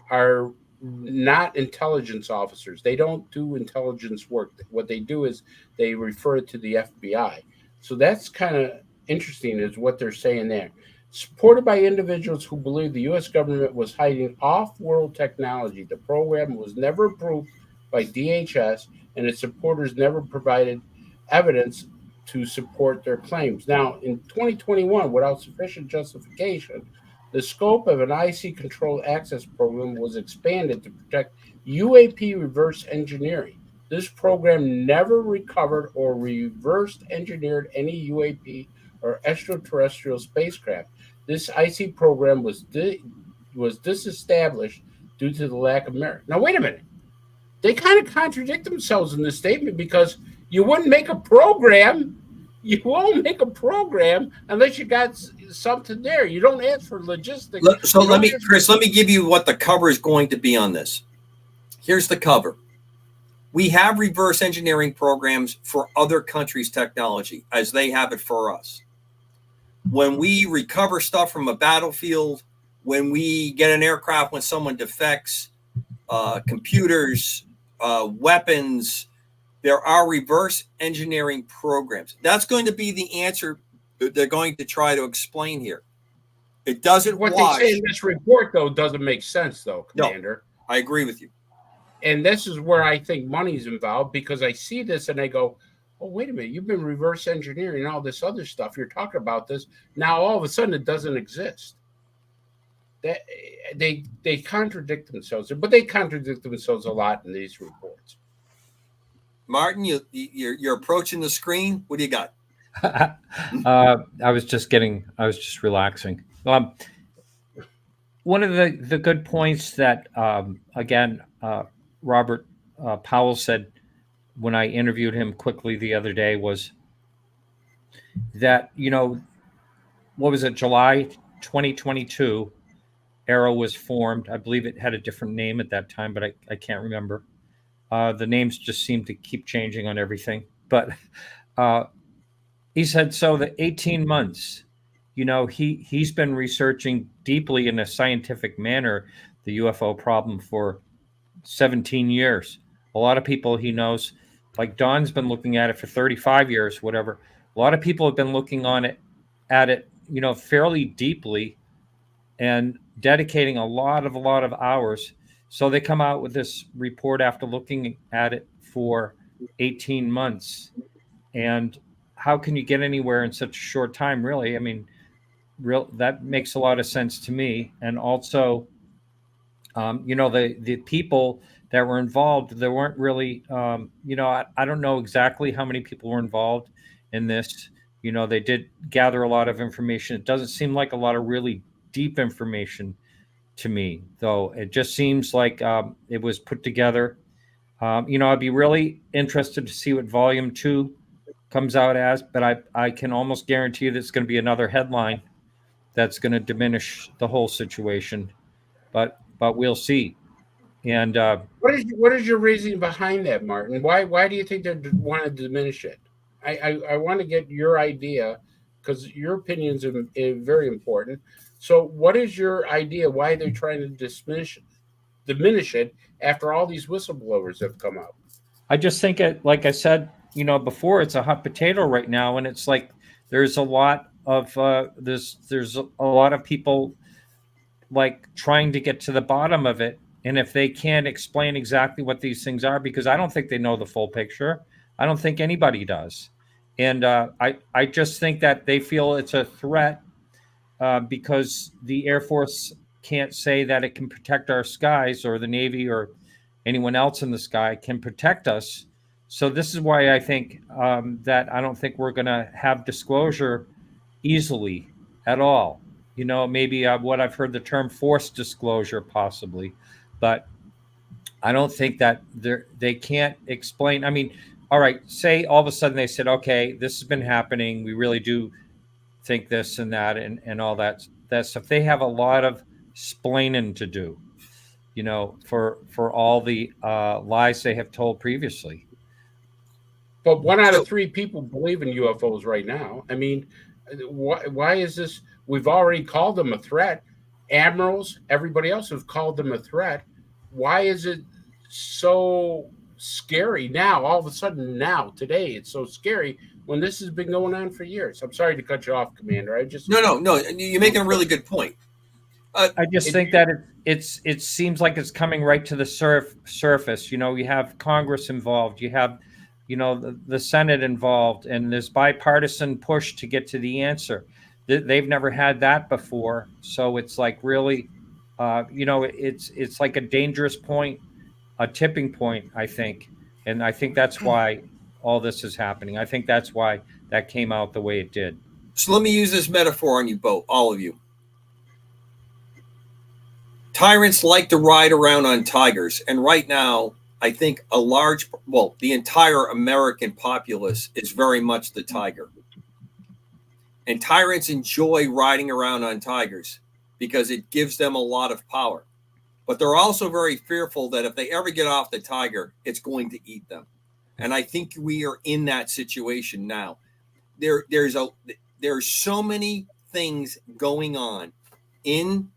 are not intelligence officers. They don't do intelligence work. What they do is they refer it to the FBI. So that's kind of interesting is what they're saying there. Supported by individuals who believe the U.S. government was hiding off-world technology, the program was never approved by DHS, and its supporters never provided evidence to support their claims. Now, in 2021, without sufficient justification, the scope of an IC-controlled access program was expanded to protect UAP reverse engineering. This program never recovered or reverse engineered any UAP or extraterrestrial spacecraft. This IC program was disestablished due to the lack of merit. Now, wait a minute. They kind of contradict themselves in this statement because you wouldn't make a program. You won't make a program unless you got something there. You don't ask for logistics. So Chris, let me give you what the cover is going to be on this. Here's the cover. We have reverse engineering programs for other countries' technology as they have it for us. When we recover stuff from a battlefield, when we get an aircraft, when someone defects, computers, weapons, there are reverse engineering programs. That's going to be the answer they're going to try to explain here. It doesn't What they say in this report, though, doesn't make sense, though, Commander. No, I agree with you. And this is where I think money's involved, because I see this and I go, oh, wait a minute, you've been reverse engineering all this other stuff. You're talking about this. Now, all of a sudden, it doesn't exist. They contradict themselves, but they contradict themselves a lot in these reports. Martin, you're approaching the screen. What do you got? I was just relaxing. One of the good points that, Robert Powell said when I interviewed him quickly the other day was that, what was it, July 2022, Arrow was formed. I believe it had a different name at that time, but I can't remember. The names just seem to keep changing on everything. But he said, so the 18 months, he's been researching deeply in a scientific manner the UFO problem for 17 years. A lot of people he knows, like Don's been looking at it for 35 years, whatever. A lot of people have been looking at it, fairly deeply and dedicating a lot of hours. So they come out with this report after looking at it for 18 months. And how can you get anywhere in such a short time, really? I mean, that makes a lot of sense to me. And also, the people that were involved, there weren't really, I don't know exactly how many people were involved in this. They did gather a lot of information. It doesn't seem like a lot of really deep information to me, though. It just seems like it was put together. I'd be really interested to see what Volume 2 comes out as, but I can almost guarantee you that it's going to be another headline that's going to diminish the whole situation. But we'll see. And what is your reasoning behind that, Martin? Why do you think they want to diminish it? I want to get your idea, because your opinions are very important. So what is your idea why they're trying to diminish it after all these whistleblowers have come out? I just think it, like I said, before, it's a hot potato right now, and it's like there's a lot of there's a lot of people like trying to get to the bottom of it, And if they can't explain exactly what these things are, because I don't think they know the full picture, I don't think anybody does. And I just think that they feel it's a threat because the Air Force can't say that it can protect our skies, or the Navy or anyone else in the sky can protect us. So this is why I think that I don't think we're going to have disclosure easily at all. You know, maybe what I've heard the term forced disclosure possibly, but I don't think that they can't explain. I mean, all right, say all of a sudden they said, okay, this has been happening. We really do think this and that and all that stuff. They have a lot of splaining to do, you know, for all the lies they have told previously. But 1 out of 3 people believe in UFOs right now. I mean, why is this? We've already called them a threat. Admirals, everybody else have called them a threat. Why is it so scary now? All of a sudden now, today, it's so scary when this has been going on for years. I'm sorry to cut you off, Commander. No. You're making a really good point. I just think that it seems like it's coming right to the surface. You know, you have Congress involved, you have, you know, the Senate involved, and there's bipartisan push to get to the answer. They've never had that before, so it's like really, you know, it's like a dangerous point, a tipping point, I think, and I think that's why all this is happening. I think that's why that came out the way it did. So let me use this metaphor on you both, all of you. Tyrants like to ride around on tigers, and right now, I think the entire American populace is very much the tiger. And tyrants enjoy riding around on tigers because it gives them a lot of power. But they're also very fearful that if they ever get off the tiger, it's going to eat them. And I think we are in that situation now. There's so many things going on in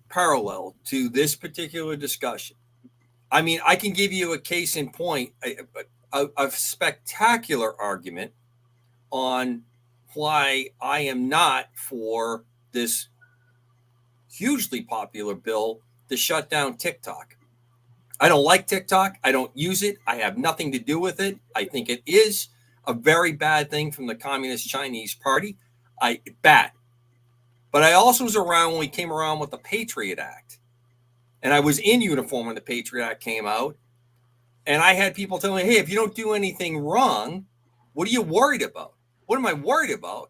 parallel to this particular discussion. I mean, I can give you a case in point, a spectacular argument on why I am not for this hugely popular bill to shut down TikTok. I don't like TikTok. I don't use it. I have nothing to do with it. I think it is a very bad thing from the Communist Chinese Party. Bad. But I also was around when we came around with the Patriot Act. And I was in uniform when the Patriot Act came out. And I had people telling me, hey, if you don't do anything wrong, what are you worried about? What am I worried about?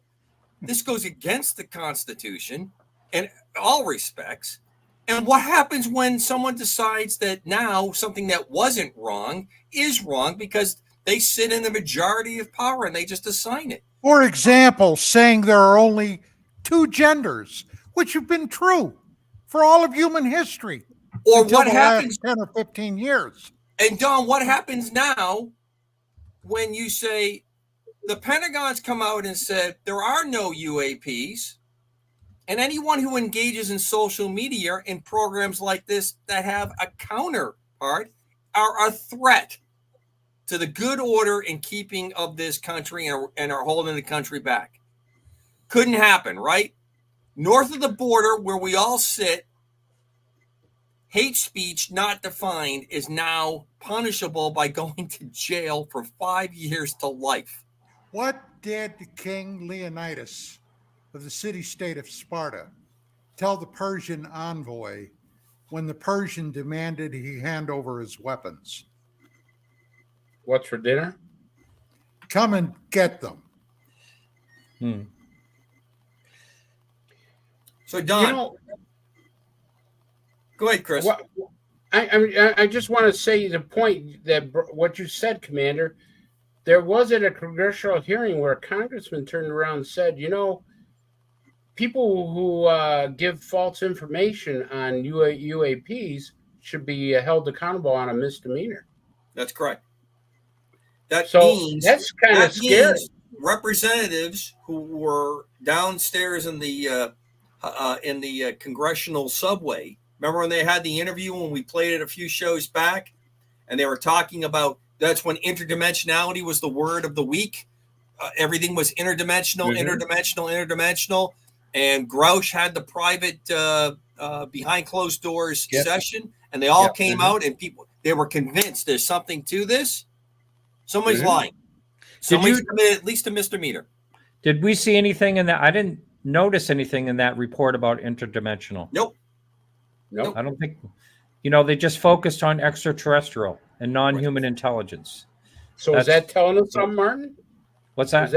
This goes against the Constitution in all respects. And what happens when someone decides that now something that wasn't wrong is wrong because they sit in the majority of power and they just assign it? For example, saying there are only 2 genders, which have been true for all of human history. Or what happens 10 or 15 years. And Don, what happens now when you say the Pentagon's come out and said there are no UAPs, and anyone who engages in social media in programs like this that have a counterpart are a threat to the good order and keeping of this country and are holding the country back? Couldn't happen, right? North of the border where we all sit, hate speech not defined is now punishable by going to jail for 5 years to life. What did King Leonidas of the city-state of Sparta tell the Persian envoy when the Persian demanded he hand over his weapons? What's for dinner? Come and get them. So, Don, go ahead, Chris. I just want to say the point that what you said, Commander. There was at a congressional hearing where a congressman turned around and said, you know, people who give false information on UAPs should be held accountable on a misdemeanor. That's correct. That's kind of scary. Representatives who were downstairs in the congressional subway. Remember when they had the interview when we played it a few shows back, and they were talking about that's when interdimensionality was the word of the week. Everything was interdimensional, and Grouch had the private behind closed doors session, and they all came out, and they were convinced there's something to this. Somebody's lying. Somebody's committed at least a misdemeanor. Did we see anything in that? I didn't notice anything in that report about interdimensional. Nope. I don't think. They just focused on extraterrestrial and non-human intelligence. So is that telling us something, Martin? What's that?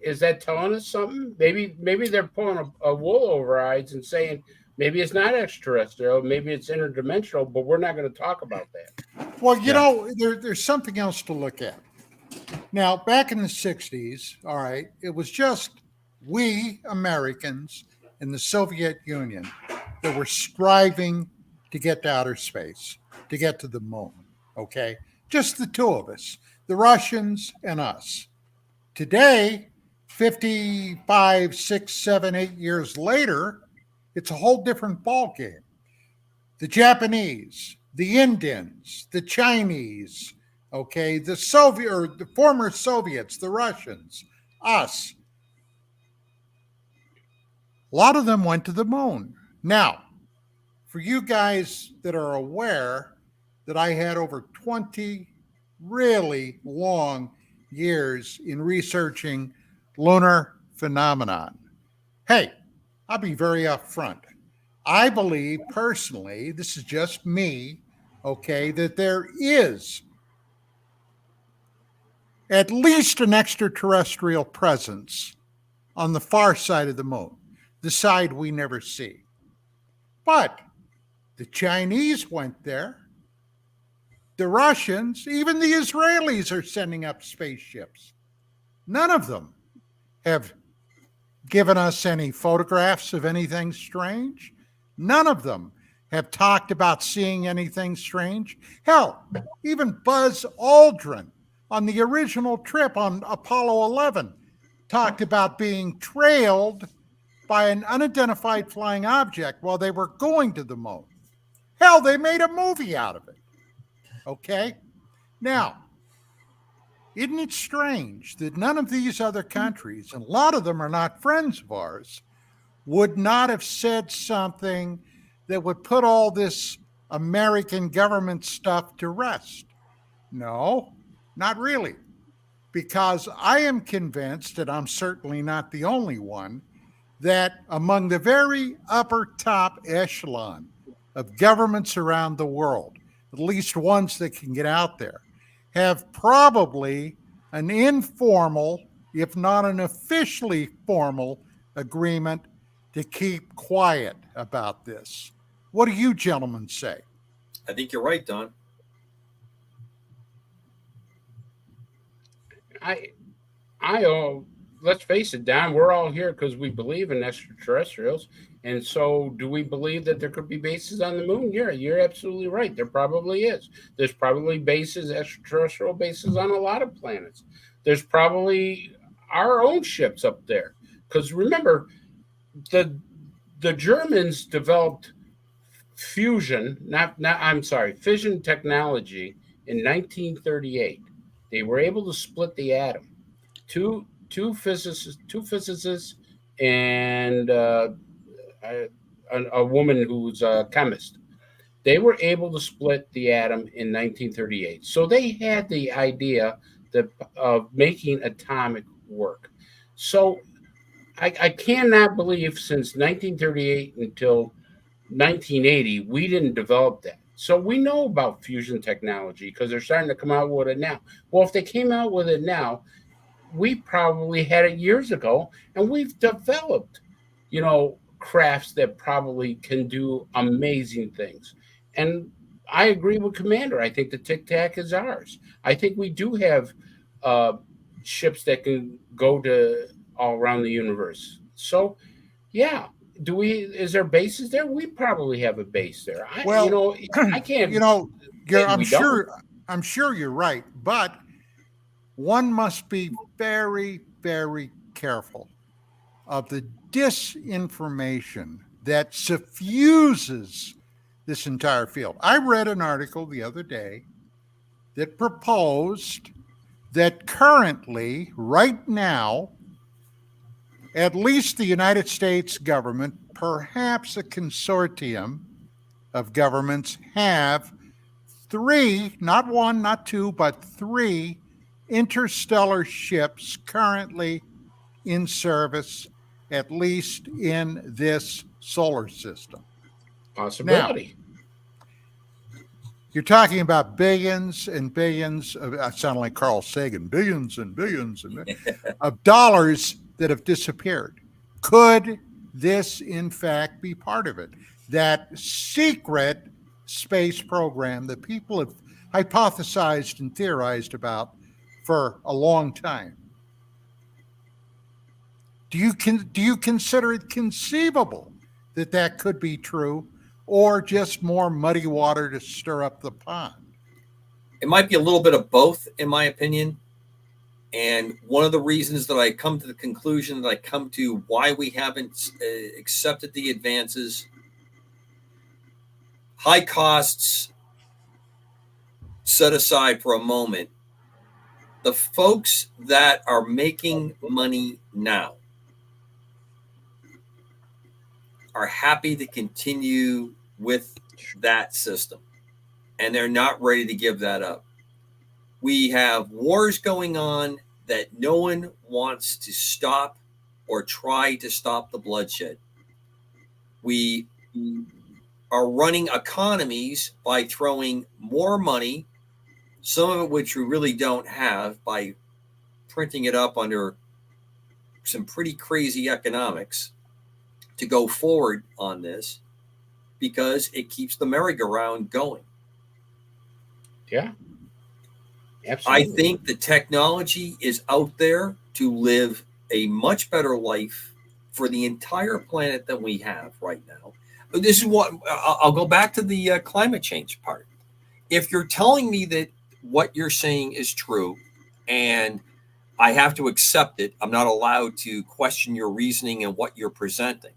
Is that telling us something? Maybe they're pulling a wool over our eyes and saying maybe it's not extraterrestrial, maybe it's interdimensional, but we're not going to talk about that. Well, there's something else to look at. Now, back in the 60s, all right, it was just we Americans in the Soviet Union that were striving to get to outer space, to get to the moon, okay? Just the two of us, the Russians and us. Today, 55, 6, 7, 8 years later, it's a whole different ballgame. The Japanese, the Indians, the Chinese, okay, the former Soviets, the Russians, us. A lot of them went to the moon. Now, for you guys that are aware that I had over 20 really long years in researching lunar phenomenon. Hey, I'll be very upfront. I believe personally, this is just me, okay, that there is at least an extraterrestrial presence on the far side of the moon, the side we never see. But the Chinese went there. The Russians, even the Israelis are sending up spaceships. None of them have given us any photographs of anything strange. None of them have talked about seeing anything strange. Hell, even Buzz Aldrin on the original trip on Apollo 11 talked about being trailed by an unidentified flying object while they were going to the moon. Hell, they made a movie out of it. Okay? Now, isn't it strange that none of these other countries, and a lot of them are not friends of ours, would not have said something that would put all this American government stuff to rest? No, not really. Because I am convinced, and I'm certainly not the only one, that among the very upper top echelon of governments around the world, at least ones that can get out there, have probably an informal, if not an officially formal, agreement to keep quiet about this. What do you gentlemen say? I think you're right, Don. Let's face it, Don, we're all here because we believe in extraterrestrials. And so do we believe that there could be bases on the moon? Yeah, you're absolutely right. There probably is. There's probably bases, extraterrestrial bases on a lot of planets. There's probably our own ships up there. Because remember, the Germans developed fission technology in 1938. They were able to split the atom. Two physicists, and a woman who's a chemist. They were able to split the atom in 1938. So they had the idea of making atomic work. So I cannot believe since 1938 until 1980, we didn't develop that. So we know about fusion technology because they're starting to come out with it now. Well, if they came out with it now, we probably had it years ago, and we've developed, crafts that probably can do amazing things. And I agree with Commander. I think the Tic Tac is ours. I think we do have ships that can go to all around the universe. So, yeah. Is there bases there? We probably have a base there. I can't. I'm sure you're right, but one must be very, very careful of the disinformation that suffuses this entire field. I read an article the other day that proposed that currently, right now, at least the United States government, perhaps a consortium of governments have 3, not 1, not 2, but 3 interstellar ships currently in service, at least in this solar system. Possibility. You're talking about billions and billions of, I sound like Carl Sagan, billions and billions of dollars that have disappeared. Could this, in fact, be part of it? That secret space program that people have hypothesized and theorized about for a long time. Do you consider it conceivable that that could be true, or just more muddy water to stir up the pond? It might be a little bit of both, in my opinion. And one of the reasons that I come to the conclusion that I come to why we haven't accepted the advances, high costs set aside for a moment, the folks that are making money now are happy to continue with that system, and they're not ready to give that up. We have wars going on that no one wants to stop or try to stop the bloodshed. We are running economies by throwing more money, some of it which we really don't have, by printing it up under some pretty crazy economics to go forward on this, because it keeps the merry-go-round going. Yeah. Absolutely. I think the technology is out there to live a much better life for the entire planet than we have right now. This is what I'll go back to the climate change part. If you're telling me that what you're saying is true and I have to accept it, I'm not allowed to question your reasoning and what you're presenting.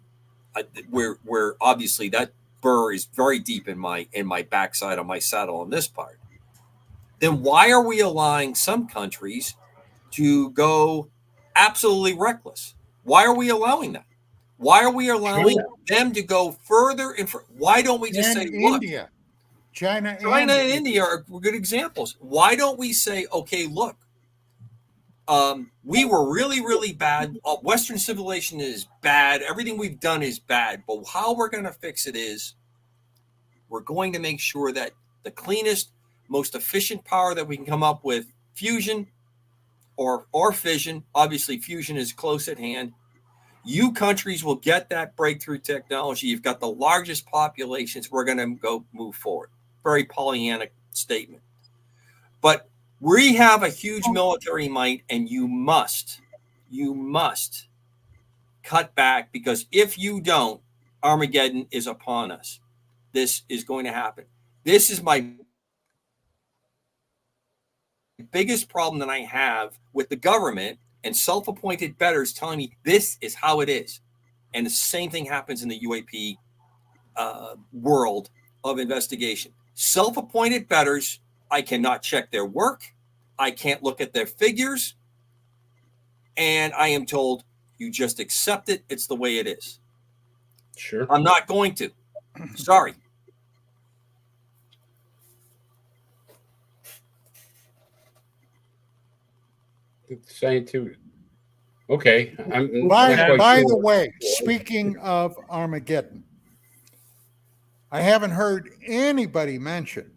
Where obviously that burr is very deep in my backside on my saddle on this part. Then why are we allowing some countries to go absolutely reckless? Why are we allowing that? Why are we allowing them to go further? Why don't we just say, look, India, China and India are good examples. Why don't we say, okay, look, we were really, really bad. Western civilization is bad. Everything we've done is bad. But how we're going to fix it is we're going to make sure that the cleanest, most efficient power that we can come up with, fusion or fission. Obviously, fusion is close at hand. You countries will get that breakthrough technology. You've got the largest populations. We're going to go move forward. Very Pollyanna statement. But we have a huge military might, and you must cut back, because if you don't, Armageddon is upon us. This is going to happen. This is my biggest problem that I have with the government and self-appointed bettors telling me this is how it is. And the same thing happens in the UAP world of investigation. Self-appointed bettors, I cannot check their work. I can't look at their figures. And I am told, you just accept it. It's the way it is. Sure. I'm not going to. Sorry. Scientific. Okay. By the way, speaking of Armageddon, I haven't heard anybody mention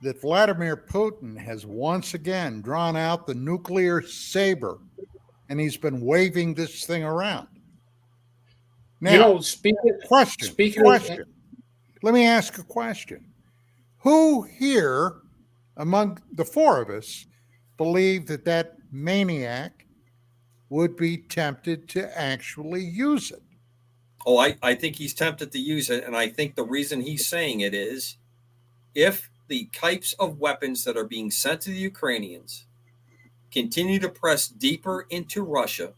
that Vladimir Putin has once again drawn out the nuclear saber, and he's been waving this thing around. Now, question. Let me ask a question. Who here among the four of us believe that that maniac would be tempted to actually use it? Oh, I think he's tempted to use it. And I think the reason he's saying it is, if the types of weapons that are being sent to the Ukrainians continue to press deeper into Russia,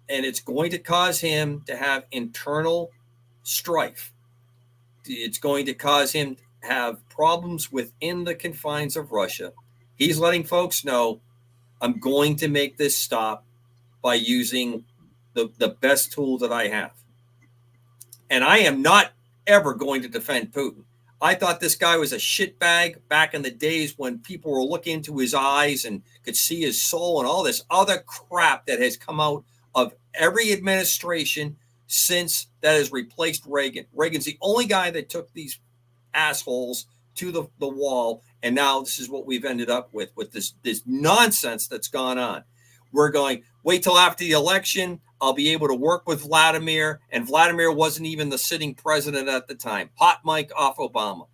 and it's going to cause him to have internal strife, it's going to cause him to have problems within the confines of Russia. He's letting folks know, I'm going to make this stop by using the best tool that I have. And I am not ever going to defend Putin. I thought this guy was a shitbag back in the days when people were looking into his eyes and could see his soul and all this other crap that has come out of every administration since that has replaced Reagan. Reagan's the only guy that took these assholes to the wall, and now this is what we've ended up with this nonsense that's gone on. We're going, wait till after the election, I'll be able to work with Vladimir, and Vladimir wasn't even the sitting president at the time. Hot mic off Obama.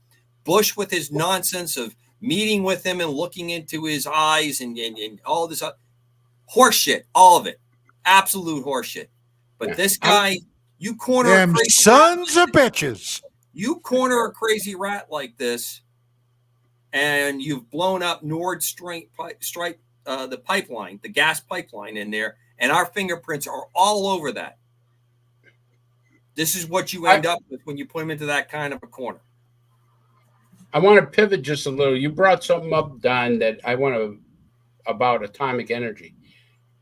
Bush with his nonsense of meeting with him and looking into his eyes and all this horseshit, all of it. Absolute horseshit. But this guy, you corner them a crazy sons rat, of bitches. you corner a crazy rat like this, and you've blown up Nord Stream the pipeline, the gas pipeline in there, and our fingerprints are all over that. This is what you end up with when you put them into that kind of a corner. I want to pivot just a little. You brought something up, Don, that I want to about atomic energy.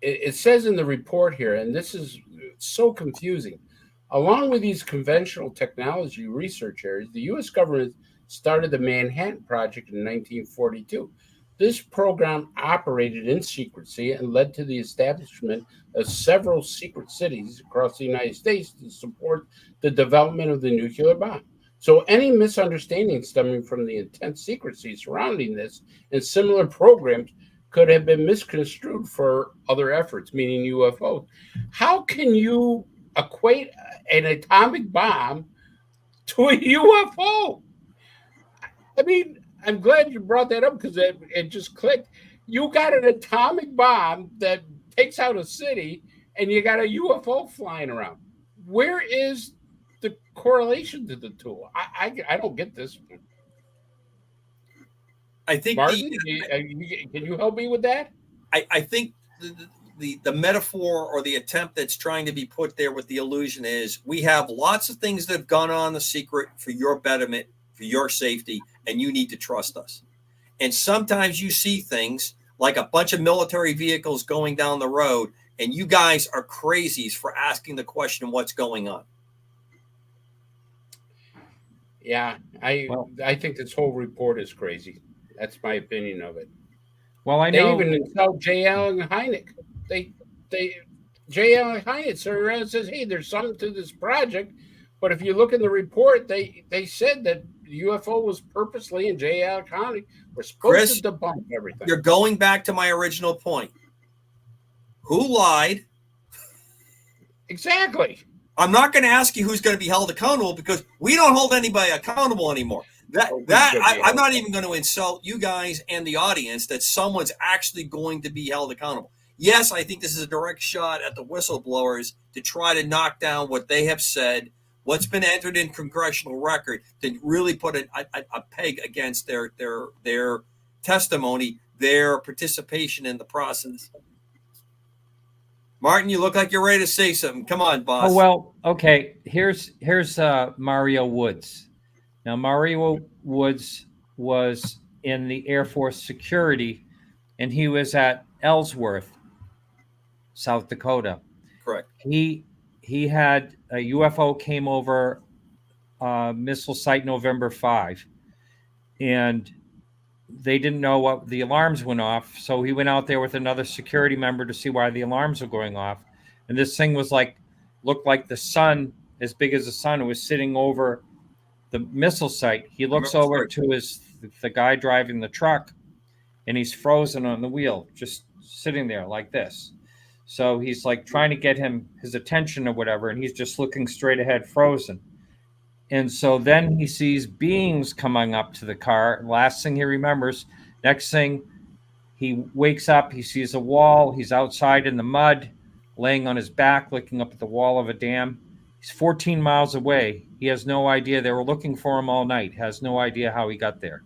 It says in the report here, and this is so confusing. Along with these conventional technology research areas, the U.S. government started the Manhattan Project in 1942. This program operated in secrecy and led to the establishment of several secret cities across the United States to support the development of the nuclear bomb. So any misunderstanding stemming from the intense secrecy surrounding this and similar programs could have been misconstrued for other efforts, meaning UFOs. How can you equate an atomic bomb to a UFO? I mean, I'm glad you brought that up because it just clicked. You got an atomic bomb that takes out a city, and you got a UFO flying around. Where is the correlation to the two? I don't get this. I think Martin, can you help me with that? I think the metaphor or the attempt that's trying to be put there with the illusion is we have lots of things that have gone on in the secret for your betterment, for your safety, and you need to trust us. And sometimes you see things like a bunch of military vehicles going down the road, and you guys are crazies for asking the question, what's going on? Yeah, I think this whole report is crazy. That's my opinion of it. Well, I They know. even tell J. Allen Hynek. J. Allen Hynek turns around and says, "Hey, there's something to this project." But if you look in the report, they said that the UFO was purposely in J. Allen County. We're supposed to debunk everything. You're going back to my original point. Who lied? Exactly. I'm not going to ask you who's going to be held accountable because we don't hold anybody accountable anymore. I'm not even going to insult you guys and the audience that someone's actually going to be held accountable. Yes, I think this is a direct shot at the whistleblowers to try to knock down what they have said, what's been entered in congressional record, to really put a peg against their testimony, their participation in the process. Martin, you look like you're ready to say something. Come on, boss. Oh, well, okay. Here's Mario Woods. Now, Mario Woods was in the Air Force security, and he was at Ellsworth, South Dakota. Correct. He had a UFO came over missile site November 5, and they didn't know what the alarms went off. So he went out there with another security member to see why the alarms were going off. And this thing was looked like the sun, as big as the sun. It was sitting over the missile site. He looks over to the guy driving the truck, and he's frozen on the wheel, just sitting there like this. So he's like trying to get his attention or whatever, and he's just looking straight ahead, frozen. And so then he sees beings coming up to the car. Last thing he remembers, next thing, he wakes up, he sees a wall, he's outside in the mud, laying on his back, looking up at the wall of a dam. He's 14 miles away. He has no idea. They were looking for him all night, has no idea how he got there.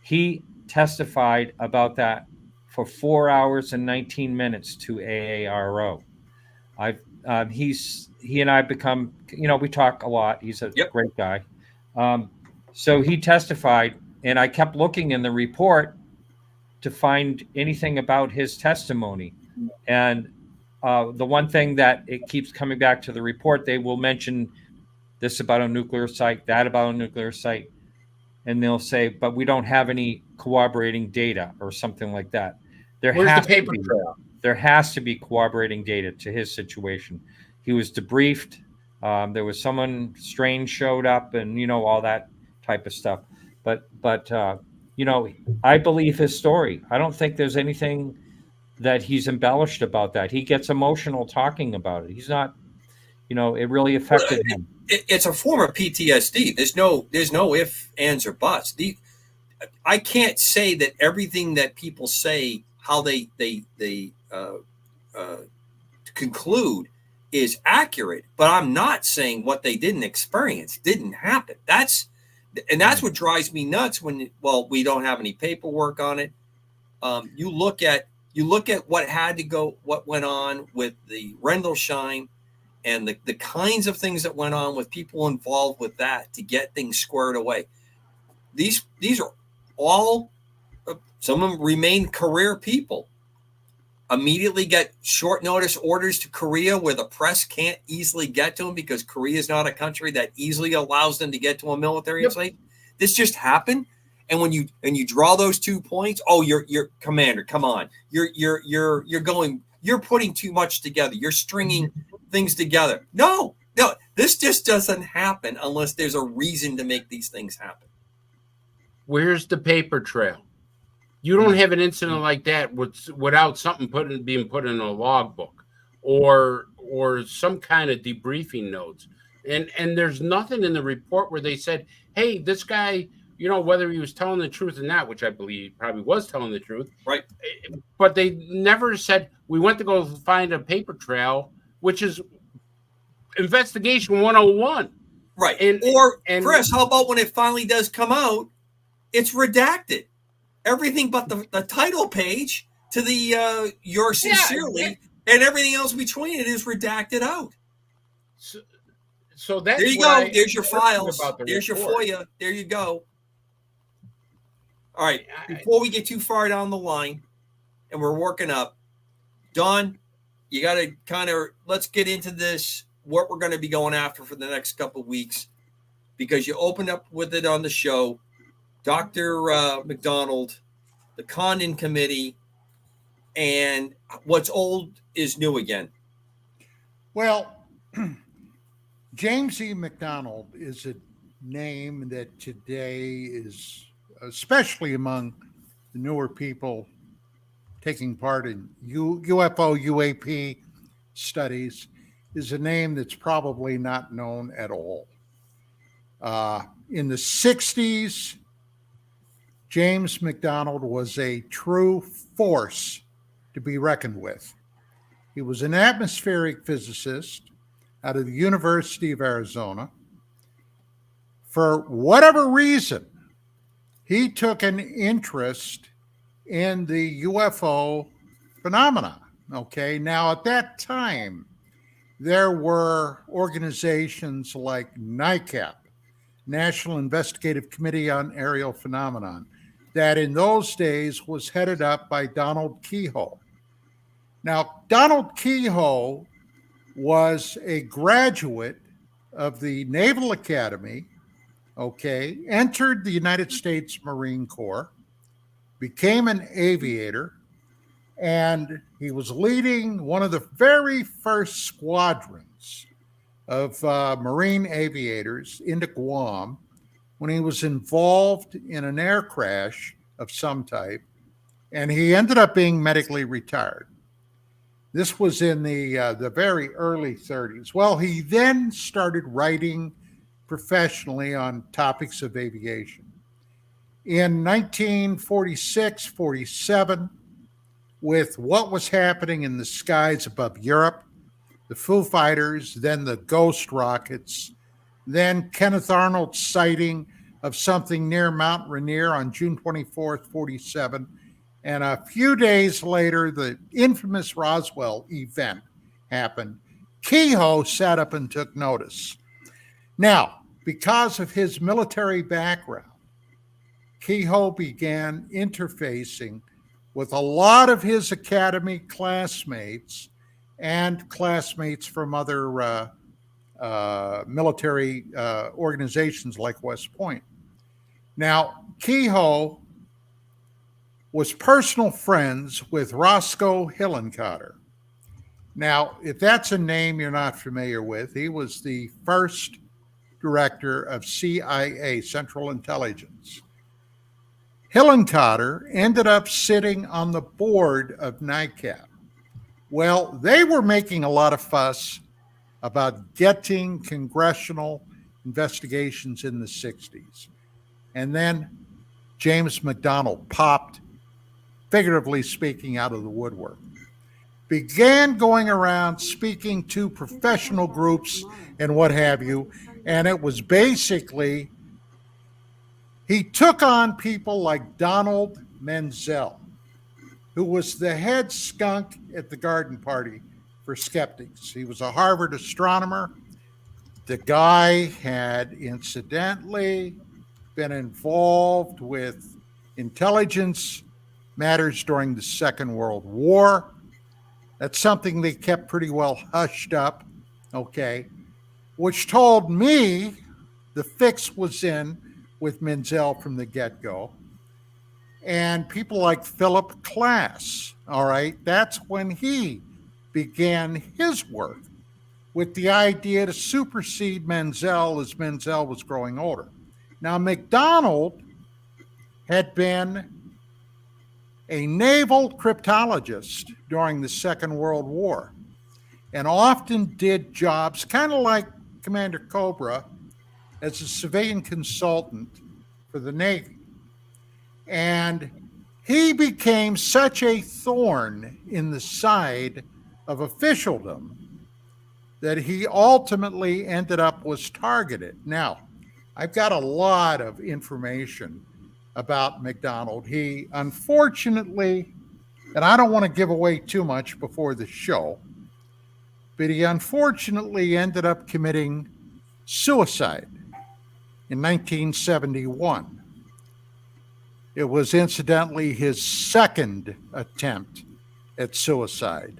He testified about that for 4 hours and 19 minutes to AARO. He and I become, we talk a lot. He's a great guy. So he testified, and I kept looking in the report to find anything about his testimony. And the one thing that it keeps coming back to the report, they will mention this about a nuclear site, that about a nuclear site, and they'll say, but we don't have any corroborating data or something like that. Where's the paper trail? There has to be corroborating data to his situation. He was debriefed. There was someone strange showed up, and all that type of stuff. But I believe his story. I don't think there's anything that he's embellished about that. He gets emotional talking about it. He's not, it really affected him. It's a form of PTSD. There's no ifs, ands, or buts. I can't say that everything that people say, how they conclude, is accurate, but I'm not saying what they didn't experience didn't happen. That's what drives me nuts when we don't have any paperwork on it. You look at what went on with the Rendlesham and the kinds of things that went on with people involved with that to get things squared away. These are all, some of them remain career people. Immediately get short notice orders to Korea where the press can't easily get to them because Korea is not a country that easily allows them to get to a military site. This just happened. And when you draw those 2 points, you're commander, come on. You're putting too much together. You're stringing things together. No, this just doesn't happen unless there's a reason to make these things happen. Where's the paper trail? You don't have an incident like that without something being put in a logbook or some kind of debriefing notes. And there's nothing in the report where they said, hey, this guy, whether he was telling the truth or not, which I believe he probably was telling the truth. Right. But they never said, we went to go find a paper trail, which is investigation 101. Right. And Chris, how about when it finally does come out, it's redacted. Everything but the title page to the yours sincerely, and everything else between it is redacted out. So that's there you go. There's your files. There's your FOIA. There you go. All right. Before we get too far down the line, and we're working up, Don, you got to let's get into this. What we're going to be going after for the next couple of weeks, because you opened up with it on the show. Dr. McDonald, the Condon Committee, and what's old is new again. Well, James E. McDonald is a name that today is, especially among the newer people taking part in UFO, UAP studies, is a name that's probably not known at all. In the 60s, James McDonald was a true force to be reckoned with. He was an atmospheric physicist out of the University of Arizona. For whatever reason, he took an interest in the UFO phenomena. Okay, now at that time, there were organizations like NICAP, National Investigative Committee on Aerial Phenomenon, that in those days was headed up by Donald Keyhoe. Now, Donald Keyhoe was a graduate of the Naval Academy, entered the United States Marine Corps, became an aviator, and he was leading one of the very first squadrons of Marine aviators into Guam when he was involved in an air crash of some type, and he ended up being medically retired. This was in the very early 30s. Well, he then started writing professionally on topics of aviation. In 1946, 47, with what was happening in the skies above Europe, the Foo Fighters, then the Ghost rockets, then Kenneth Arnold's sighting of something near Mount Rainier on June 24th, 47. And a few days later, the infamous Roswell event happened. Keyhoe sat up and took notice. Now, because of his military background, Keyhoe began interfacing with a lot of his academy classmates and classmates from other military organizations like West Point. Now, Kehoe was personal friends with Roscoe Hillenkotter. Now, if that's a name you're not familiar with, he was the first director of CIA, Central Intelligence. Hillenkotter ended up sitting on the board of NICAP. Well, they were making a lot of fuss about getting congressional investigations in the 60s. And then James McDonald popped, figuratively speaking, out of the woodwork. Began going around speaking to professional groups and what have you. And it was basically, he took on people like Donald Menzel, who was the head skunk at the garden party for skeptics. He was a Harvard astronomer. The guy had incidentally been involved with intelligence matters during the Second World War. That's something they kept pretty well hushed up, okay, which told me the fix was in with Menzel from the get-go. And people like Philip Klass, all right, that's when he began his work with the idea to supersede Menzel as Menzel was growing older. Now, McDonald had been a naval cryptologist during the Second World War and often did jobs kind of like Commander Cobra as a civilian consultant for the Navy. And he became such a thorn in the side of officialdom that he ultimately ended up was targeted. Now, I've got a lot of information about McDonald. He unfortunately, and I don't want to give away too much before the show, but he unfortunately ended up committing suicide in 1971. It was incidentally his second attempt at suicide.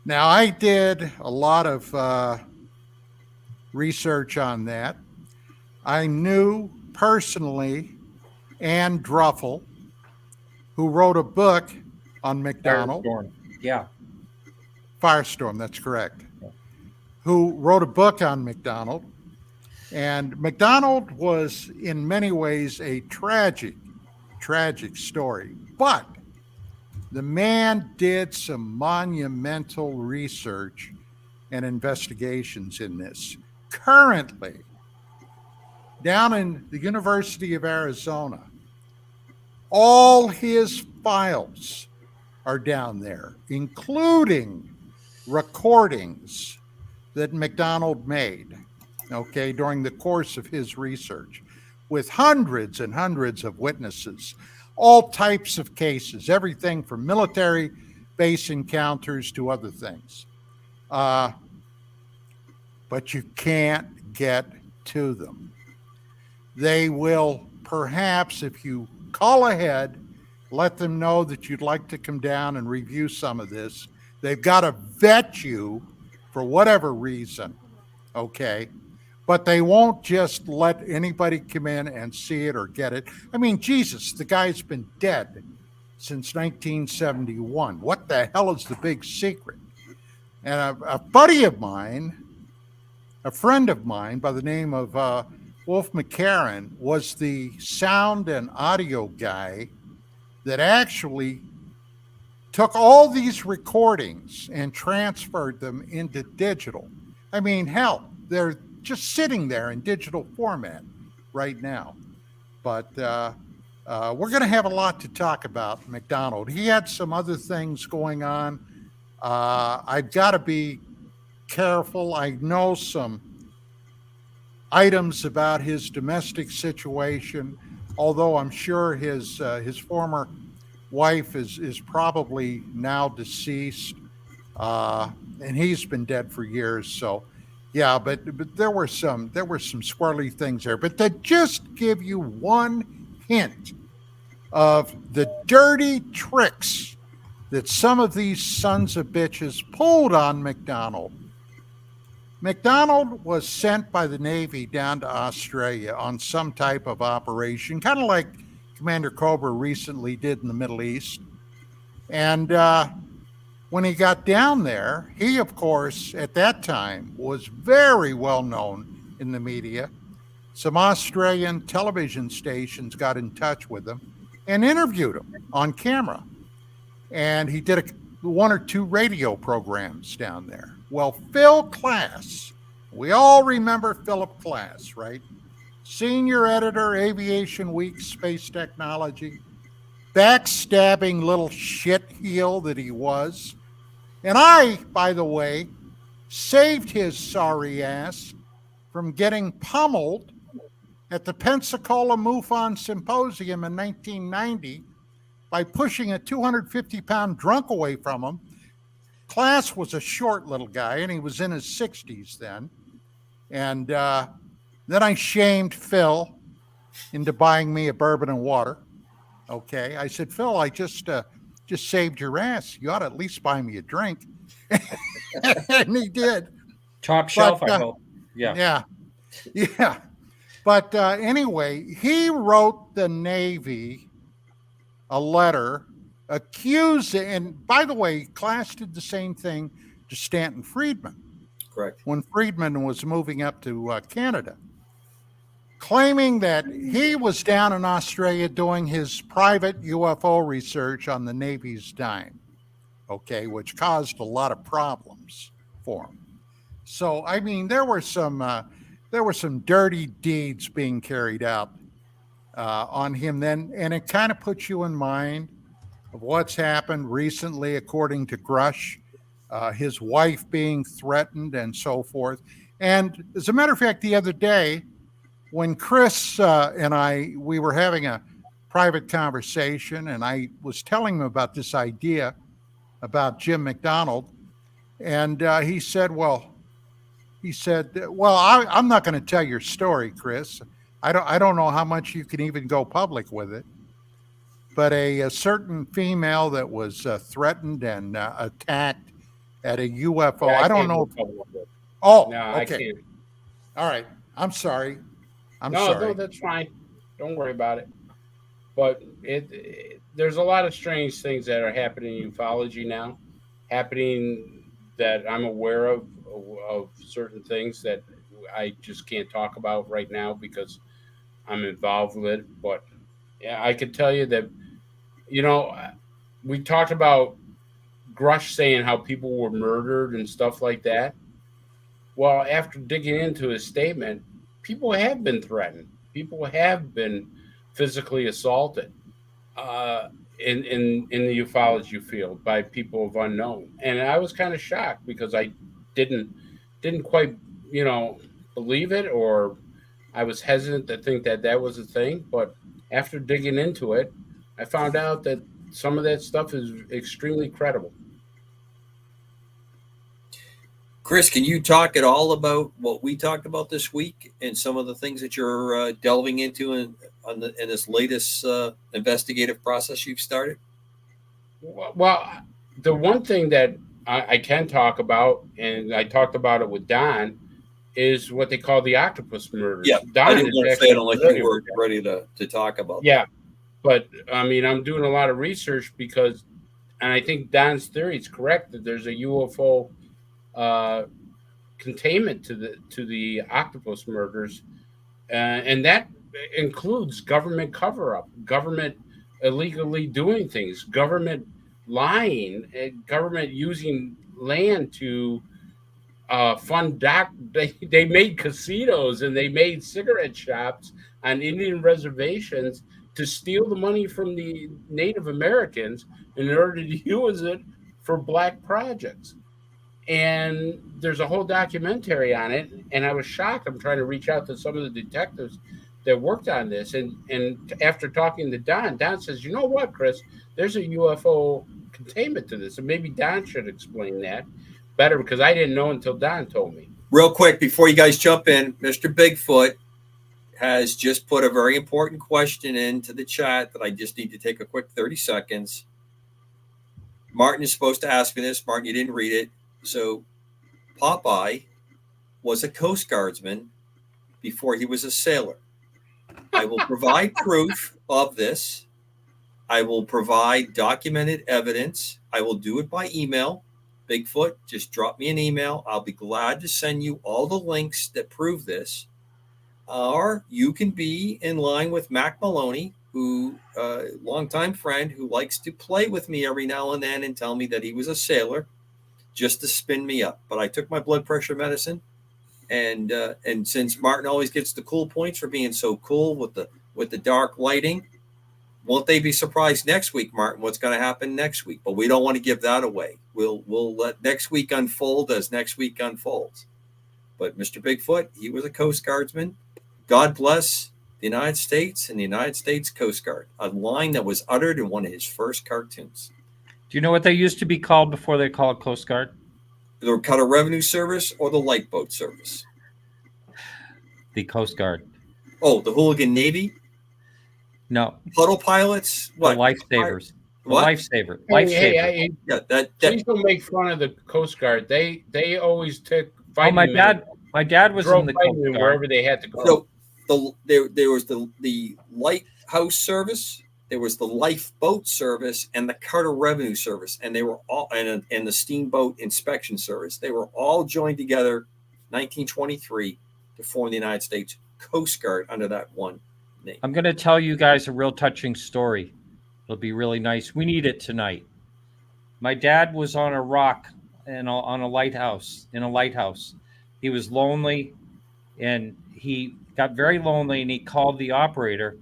Now, I did a lot of research on that. I knew personally Ann Druffel, who wrote a book on McDonald. Firestorm. Yeah. Firestorm, that's correct. Yeah. Who wrote a book on McDonald. And McDonald was in many ways a tragic story. But the man did some monumental research and investigations in this. Currently, down in the University of Arizona, all his files are down there, including recordings that McDonald made, okay, during the course of his research, with hundreds and hundreds of witnesses, all types of cases, everything from military base encounters to other things. But you can't get to them. They will perhaps, if you call ahead, let them know that you'd like to come down and review some of this. They've got to vet you for whatever reason, okay? But they won't just let anybody come in and see it or get it. I mean, Jesus, the guy's been dead since 1971. What the hell is the big secret? And a buddy of mine, a friend of mine by the name of Wolf McCarran, was the sound and audio guy that actually took all these recordings and transferred them into digital. I mean, hell, they're just sitting there in digital format right now. But we're going to have a lot to talk about McDonald. He had some other things going on. I've got to be careful. I know some items about his domestic situation, although I'm sure his former wife is probably now deceased, and he's been dead for years. So, yeah, but there were some squirrely things there. But to just give you one hint of the dirty tricks that some of these sons of bitches pulled on McDonald. McDonald was sent by the Navy down to Australia on some type of operation, kind of like Commander Cobra recently did in the Middle East. And when he got down there, he, of course, at that time was very well known in the media. Some Australian television stations got in touch with him and interviewed him on camera. And he did one or two radio programs down there. Well, Phil Klass, we all remember Philip Klass, right? Senior editor, Aviation Week, Space Technology, backstabbing little shitheel that he was. And I, by the way, saved his sorry ass from getting pummeled at the Pensacola MUFON Symposium in 1990 by pushing a 250-pound drunk away from him. Klass was a short little guy, and he was in his 60s then. And then I shamed Phil into buying me a bourbon and water. Okay, I said, Phil, I just saved your ass. You ought to at least buy me a drink. And he did. Top shelf, I hope. Yeah. But anyway, he wrote the Navy a letter accusing, and by the way, Klass did the same thing to Stanton Friedman. Correct. When Friedman was moving up to Canada, claiming that he was down in Australia doing his private UFO research on the Navy's dime, okay, which caused a lot of problems for him. So, I mean, there were some dirty deeds being carried out on him then, and it kind of puts you in mind of what's happened recently, according to Grush, his wife being threatened and so forth. And as a matter of fact, the other day, when Chris and we were having a private conversation, and I was telling him about this idea about Jim McDonald, and he said, well, I'm not going to tell your story, Chris. I don't know how much you can even go public with it. But a certain female that was threatened and attacked at a UFO. Yeah, I don't know. No, okay. I can't. All right. I'm sorry. No, that's fine. Don't worry about it. But there's a lot of strange things that are happening in ufology now, happening that I'm aware of certain things that I just can't talk about right now because I'm involved with it. But yeah, I can tell you that, we talked about Grush saying how people were murdered and stuff like that. Well, after digging into his statement, people have been threatened. People have been physically assaulted in the ufology field by people of unknown. And I was kind of shocked because I didn't quite, believe it, or I was hesitant to think that was a thing. But after digging into it, I found out that some of that stuff is extremely credible. Chris, can you talk at all about what we talked about this week and some of the things that you're delving into in this latest investigative process you've started? Well, the one thing that I can talk about, and I talked about it with Don, is what they call the octopus murders. Yeah, Don I didn't want to say it unless you were ready to talk about that. Yeah, but I mean, I'm doing a lot of research because, and I think Don's theory is correct, that there's a UFO containment to the octopus murders, and that includes government cover-up, government illegally doing things, government lying, government using land to fund they made casinos and they made cigarette shops on Indian reservations to steal the money from the Native Americans in order to use it for black projects. And there's a whole documentary on it, and I was shocked. I'm trying to reach out to some of the detectives that worked on this, and after talking to Don says, you know what, Chris, there's a UFO containment to this, and maybe Don should explain that better because I didn't know until Don told me. Real quick, before you guys jump in, Mr. Bigfoot has just put a very important question into the chat that I just need to take a quick 30 seconds. Martin is supposed to ask me this. Martin, you didn't read it. So Popeye was a Coast Guardsman before he was a sailor. I will provide proof of this. I will provide documented evidence. I will do it by email. Bigfoot, just drop me an email. I'll be glad to send you all the links that prove this. Or you can be in line with Mac Maloney, who longtime friend who likes to play with me every now and then and tell me that he was a sailor just to spin me up. But I took my blood pressure medicine, and since Martin always gets the cool points for being so cool with the dark lighting, won't they be surprised next week, Martin, what's going to happen next week? But we don't want to give that away. We'll let next week unfold as next week unfolds. But Mr. Bigfoot, he was a Coast Guardsman. God bless the United States and the United States Coast Guard, a line that was uttered in one of his first cartoons. Do you know what they used to be called before they called Coast Guard? The Cutter Revenue Service or the Lifeboat Service? The Coast Guard. Oh, the Hooligan Navy? No. Puddle pilots? What? The lifesavers. What? Lifesaver. Hey, yeah, that please don't make fun of the Coast Guard. They always took fighting. Oh, my dad was in the Coast Guard wherever they had to go. So there was the Lighthouse Service, there was the Lifeboat Service, and the Cutter Revenue Service, and they were all and the Steamboat Inspection Service. They were all joined together, 1923, to form the United States Coast Guard under that one name. I'm going to tell you guys a real touching story. It'll be really nice. We need it tonight. My dad was on a rock and on a lighthouse. In a lighthouse, he was lonely, and he got very lonely, and he called the operator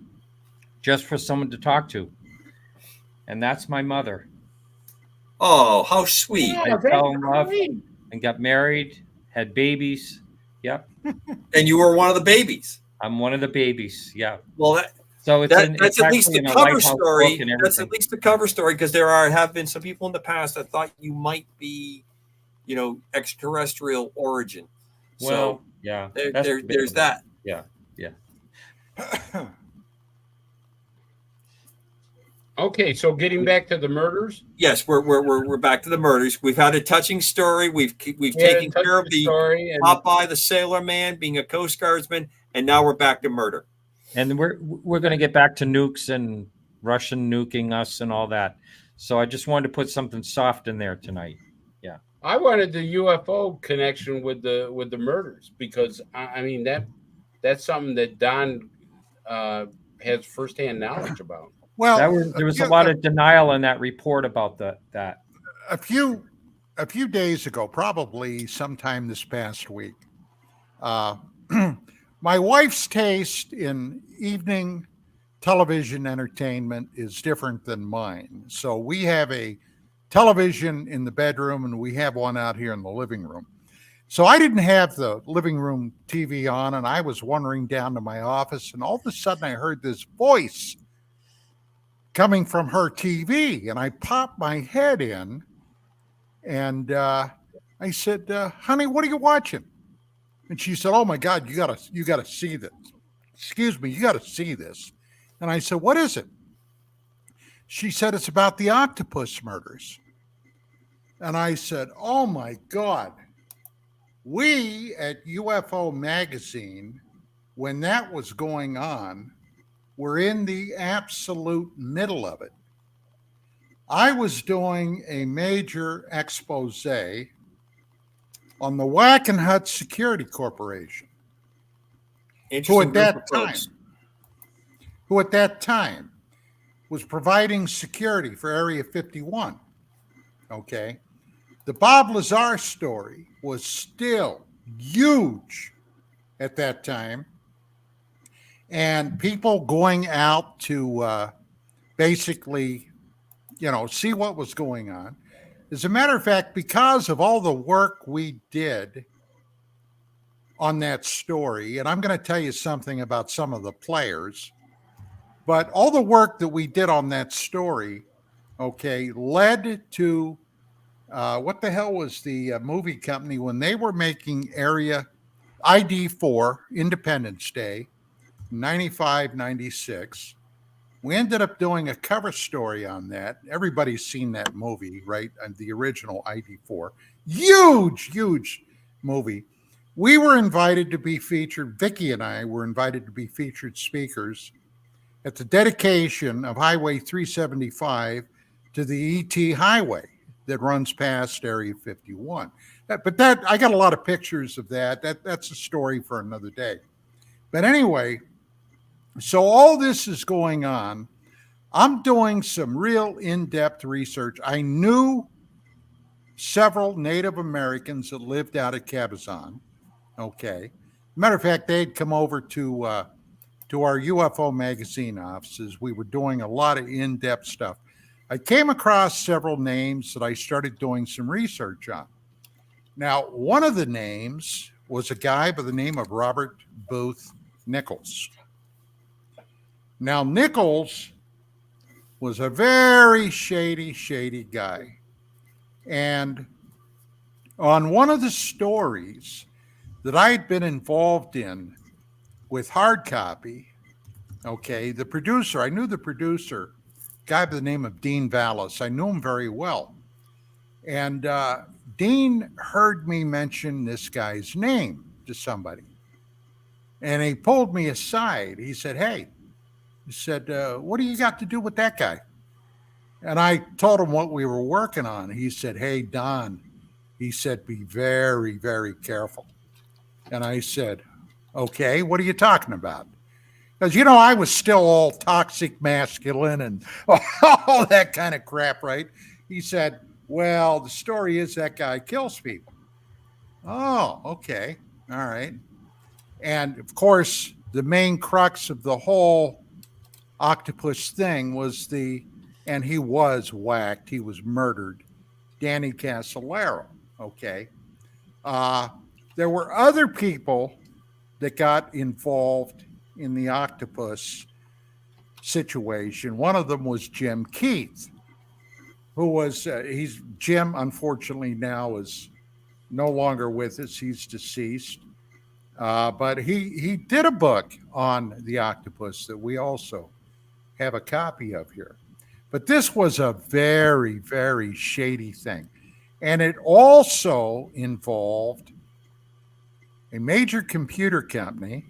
just for someone to talk to. And that's my mother. Oh, how sweet. I fell in love and got married, had babies. Yep. And you were one of the babies. I'm one of the babies. Yeah. Well, that's at least the cover story. That's at least the cover story, because have been some people in the past that thought you might be, extraterrestrial origin. Well, so yeah, there's that. Yeah. Okay, so getting back to the murders. Yes, we're back to the murders. We've had a touching story. We've taken care of the Popeye the Sailor Man being a Coast Guardsman, and now we're back to murder. And we're going to get back to nukes and Russian nuking us and all that. So I just wanted to put something soft in there tonight. Yeah, I wanted the UFO connection with the murders, because I mean that's something that Don has firsthand knowledge about. Well, there was a lot of denial in that report about that. A few days ago, probably sometime this past week, my wife's taste in evening television entertainment is different than mine. So we have a television in the bedroom, and we have one out here in the living room. So I didn't have the living room TV on, and I was wandering down to my office, and all of a sudden I heard this voice coming from her TV, and I popped my head in, and I said, "Honey, what are you watching?" And she said, "Oh my God, you gotta see this. Excuse me, you gotta see this." And I said, "What is it?" She said, "It's about the octopus murders." And I said, "Oh my God." We at UFO Magazine, when that was going on, were in the absolute middle of it. I was doing a major expose on the Wackenhut Security Corporation, who at that time was providing security for Area 51. Okay. The Bob Lazar story was still huge at that time. And people going out to basically, see what was going on. As a matter of fact, because of all the work we did on that story, and I'm going to tell you something about some of the players, but all the work that we did on that story, led to what the hell was the movie company when they were making Area ID4, Independence Day, 95, 96. We ended up doing a cover story on that. Everybody's seen that movie, right? And the original ID4. Huge movie. we were invited to be featured, Vicki and I were invited to be featured speakers at the dedication of Highway 375 to the ET Highway that runs past Area 51. But that I got a lot of pictures of that. That's a story for another day. But anyway, so all this is going on. I'm doing some real in-depth research. I knew several Native Americans that lived out at Cabazon. Okay. Matter of fact, they'd come over to our UFO magazine offices. We were doing a lot of in-depth stuff. I came across several names that I started doing some research on. Now, one of the names was a guy by the name of Robert Booth Nichols. Now, Nichols was a very shady guy. And on one of the stories that I had been involved in with hard copy, okay, the producer, I knew the producer, a guy by the name of Dean Vallis. I knew him very well. And Dean heard me mention this guy's name to somebody. And he pulled me aside. He said, hey, what do you got to do with that guy? And I told him what we were working on. He said, hey, Don, he said, be very, very careful. And I said, okay, what are you talking about? Because, I was still all toxic masculine and all that kind of crap, right? He said, well, the story is that guy kills people. Oh, okay. All right. And of course, the main crux of the whole octopus thing was and he was whacked, he was murdered, Danny Casolaro. Okay. There were other people that got involved in the octopus situation. One of them was Jim Keith, who was, Jim, unfortunately, now is no longer with us. He's deceased. But he did a book on the octopus that we also have a copy of here. But this was a very, very shady thing. And it also involved a major computer company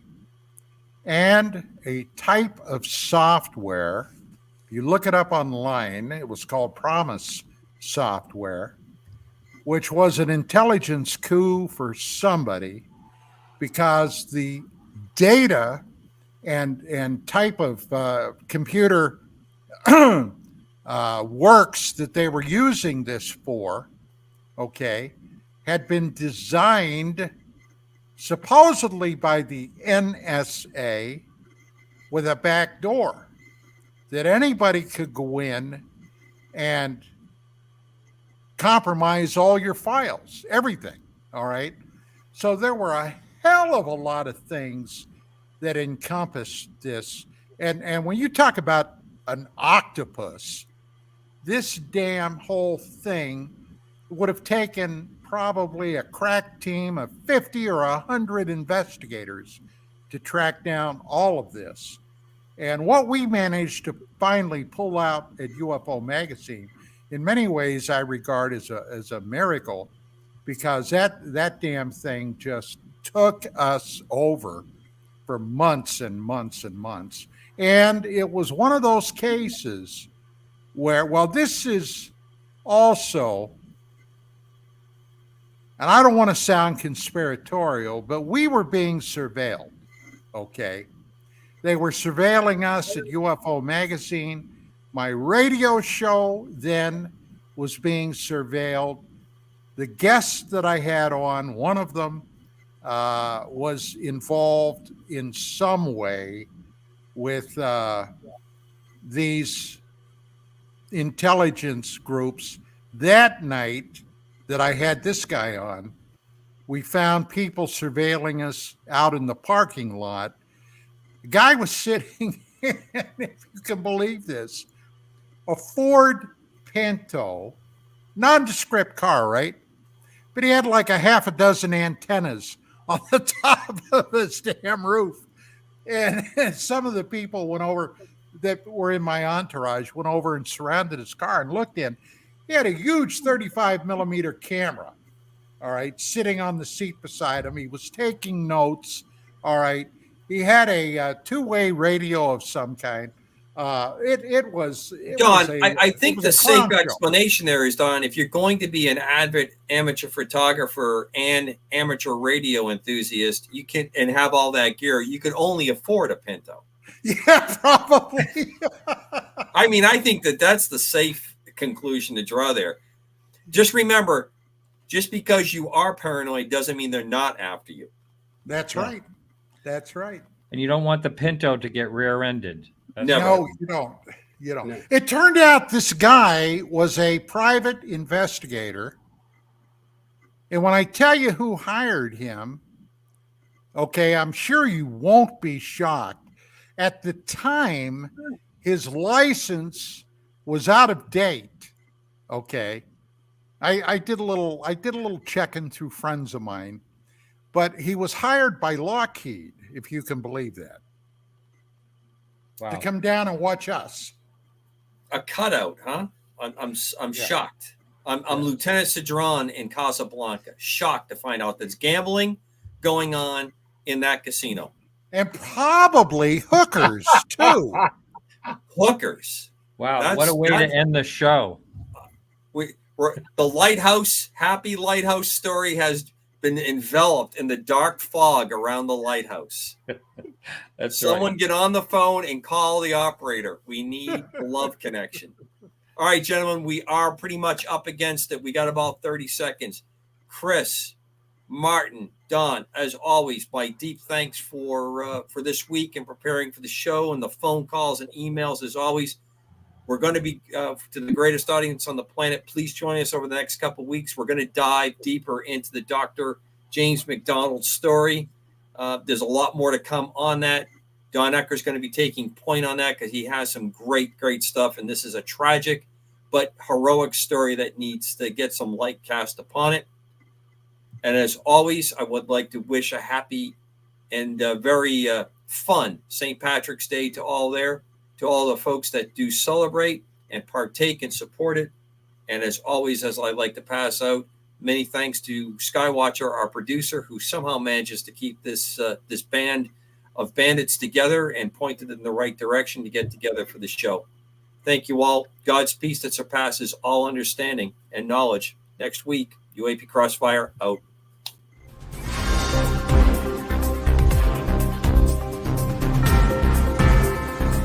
and a type of software. If you look it up online, it was called Promise Software, which was an intelligence coup for somebody because the data and type of computer works that they were using this for, okay, had been designed supposedly by the NSA with a back door that anybody could go in and compromise all your files, everything, all right? So there were a hell of a lot of things that encompassed this. And when you talk about an octopus, this damn whole thing would have taken probably a crack team of 50 or 100 investigators to track down all of this. And what we managed to finally pull out at UFO Magazine, in many ways I regard as a miracle, because that damn thing just took us over for months and months and months. And it was one of those cases where, well, this is also, and I don't want to sound conspiratorial, but we were being surveilled, okay? They were surveilling us at UFO Magazine. My radio show then was being surveilled. The guests that I had on, one of them was involved in some way with these intelligence groups. That night that I had this guy on, we found people surveilling us out in the parking lot. The guy was sitting in, if you can believe this, a Ford Pinto, nondescript car, right? But he had like a half a dozen antennas on the top of his damn roof. And some of the people went over that were in my entourage, went over and surrounded his car and looked in. He had a huge 35 millimeter camera, all right, sitting on the seat beside him. He was taking notes, all right. He had a two-way radio of some kind. It was Don, a, I it think was the a safe clown show. explanation there is, Don, if you're going to be an avid amateur photographer and amateur radio enthusiast, you can and have all that gear, you could only afford a Pinto. Yeah, probably. I mean, I think that's the safe conclusion to draw there. Just remember, just because you are paranoid doesn't mean they're not after you. That's right. That's right. And you don't want the Pinto to get rear-ended. Never. No, you don't. You don't. No. It turned out this guy was a private investigator. And when I tell you who hired him, okay, I'm sure you won't be shocked. At the time, his license was out of date. Okay. I did a little checking through friends of mine, but he was hired by Lockheed, if you can believe that. Wow. To come down and watch us. A cutout, huh? I'm shocked. I'm Lieutenant Cedron in Casablanca. Shocked to find out there's gambling going on in that casino. And probably hookers too. Hookers. Wow, what a way to end the show. The lighthouse, happy lighthouse story has been enveloped in the dark fog around the lighthouse. That's Someone right. get on the phone and call the operator. We need the love connection. All right, gentlemen, we are pretty much up against it. We got about 30 seconds. Chris, Martin, Don, as always, my deep thanks for this week and preparing for the show and the phone calls and emails. As always, we're going to be to the greatest audience on the planet. Please join us over the next couple of weeks. We're going to dive deeper into the Dr. James McDonald story. There's a lot more to come on that. Don Ecker's going to be taking point on that because he has some great, great stuff. And this is a tragic but heroic story that needs to get some light cast upon it. And as always, I would like to wish a happy and very fun St. Patrick's Day to all the folks that do celebrate and partake and support it. And as always, as I like to pass out, many thanks to Skywatcher, our producer, who somehow manages to keep this band of bandits together and pointed in the right direction to get together for the show. Thank you all. God's peace that surpasses all understanding and knowledge. Next week, UAP Crossfire out.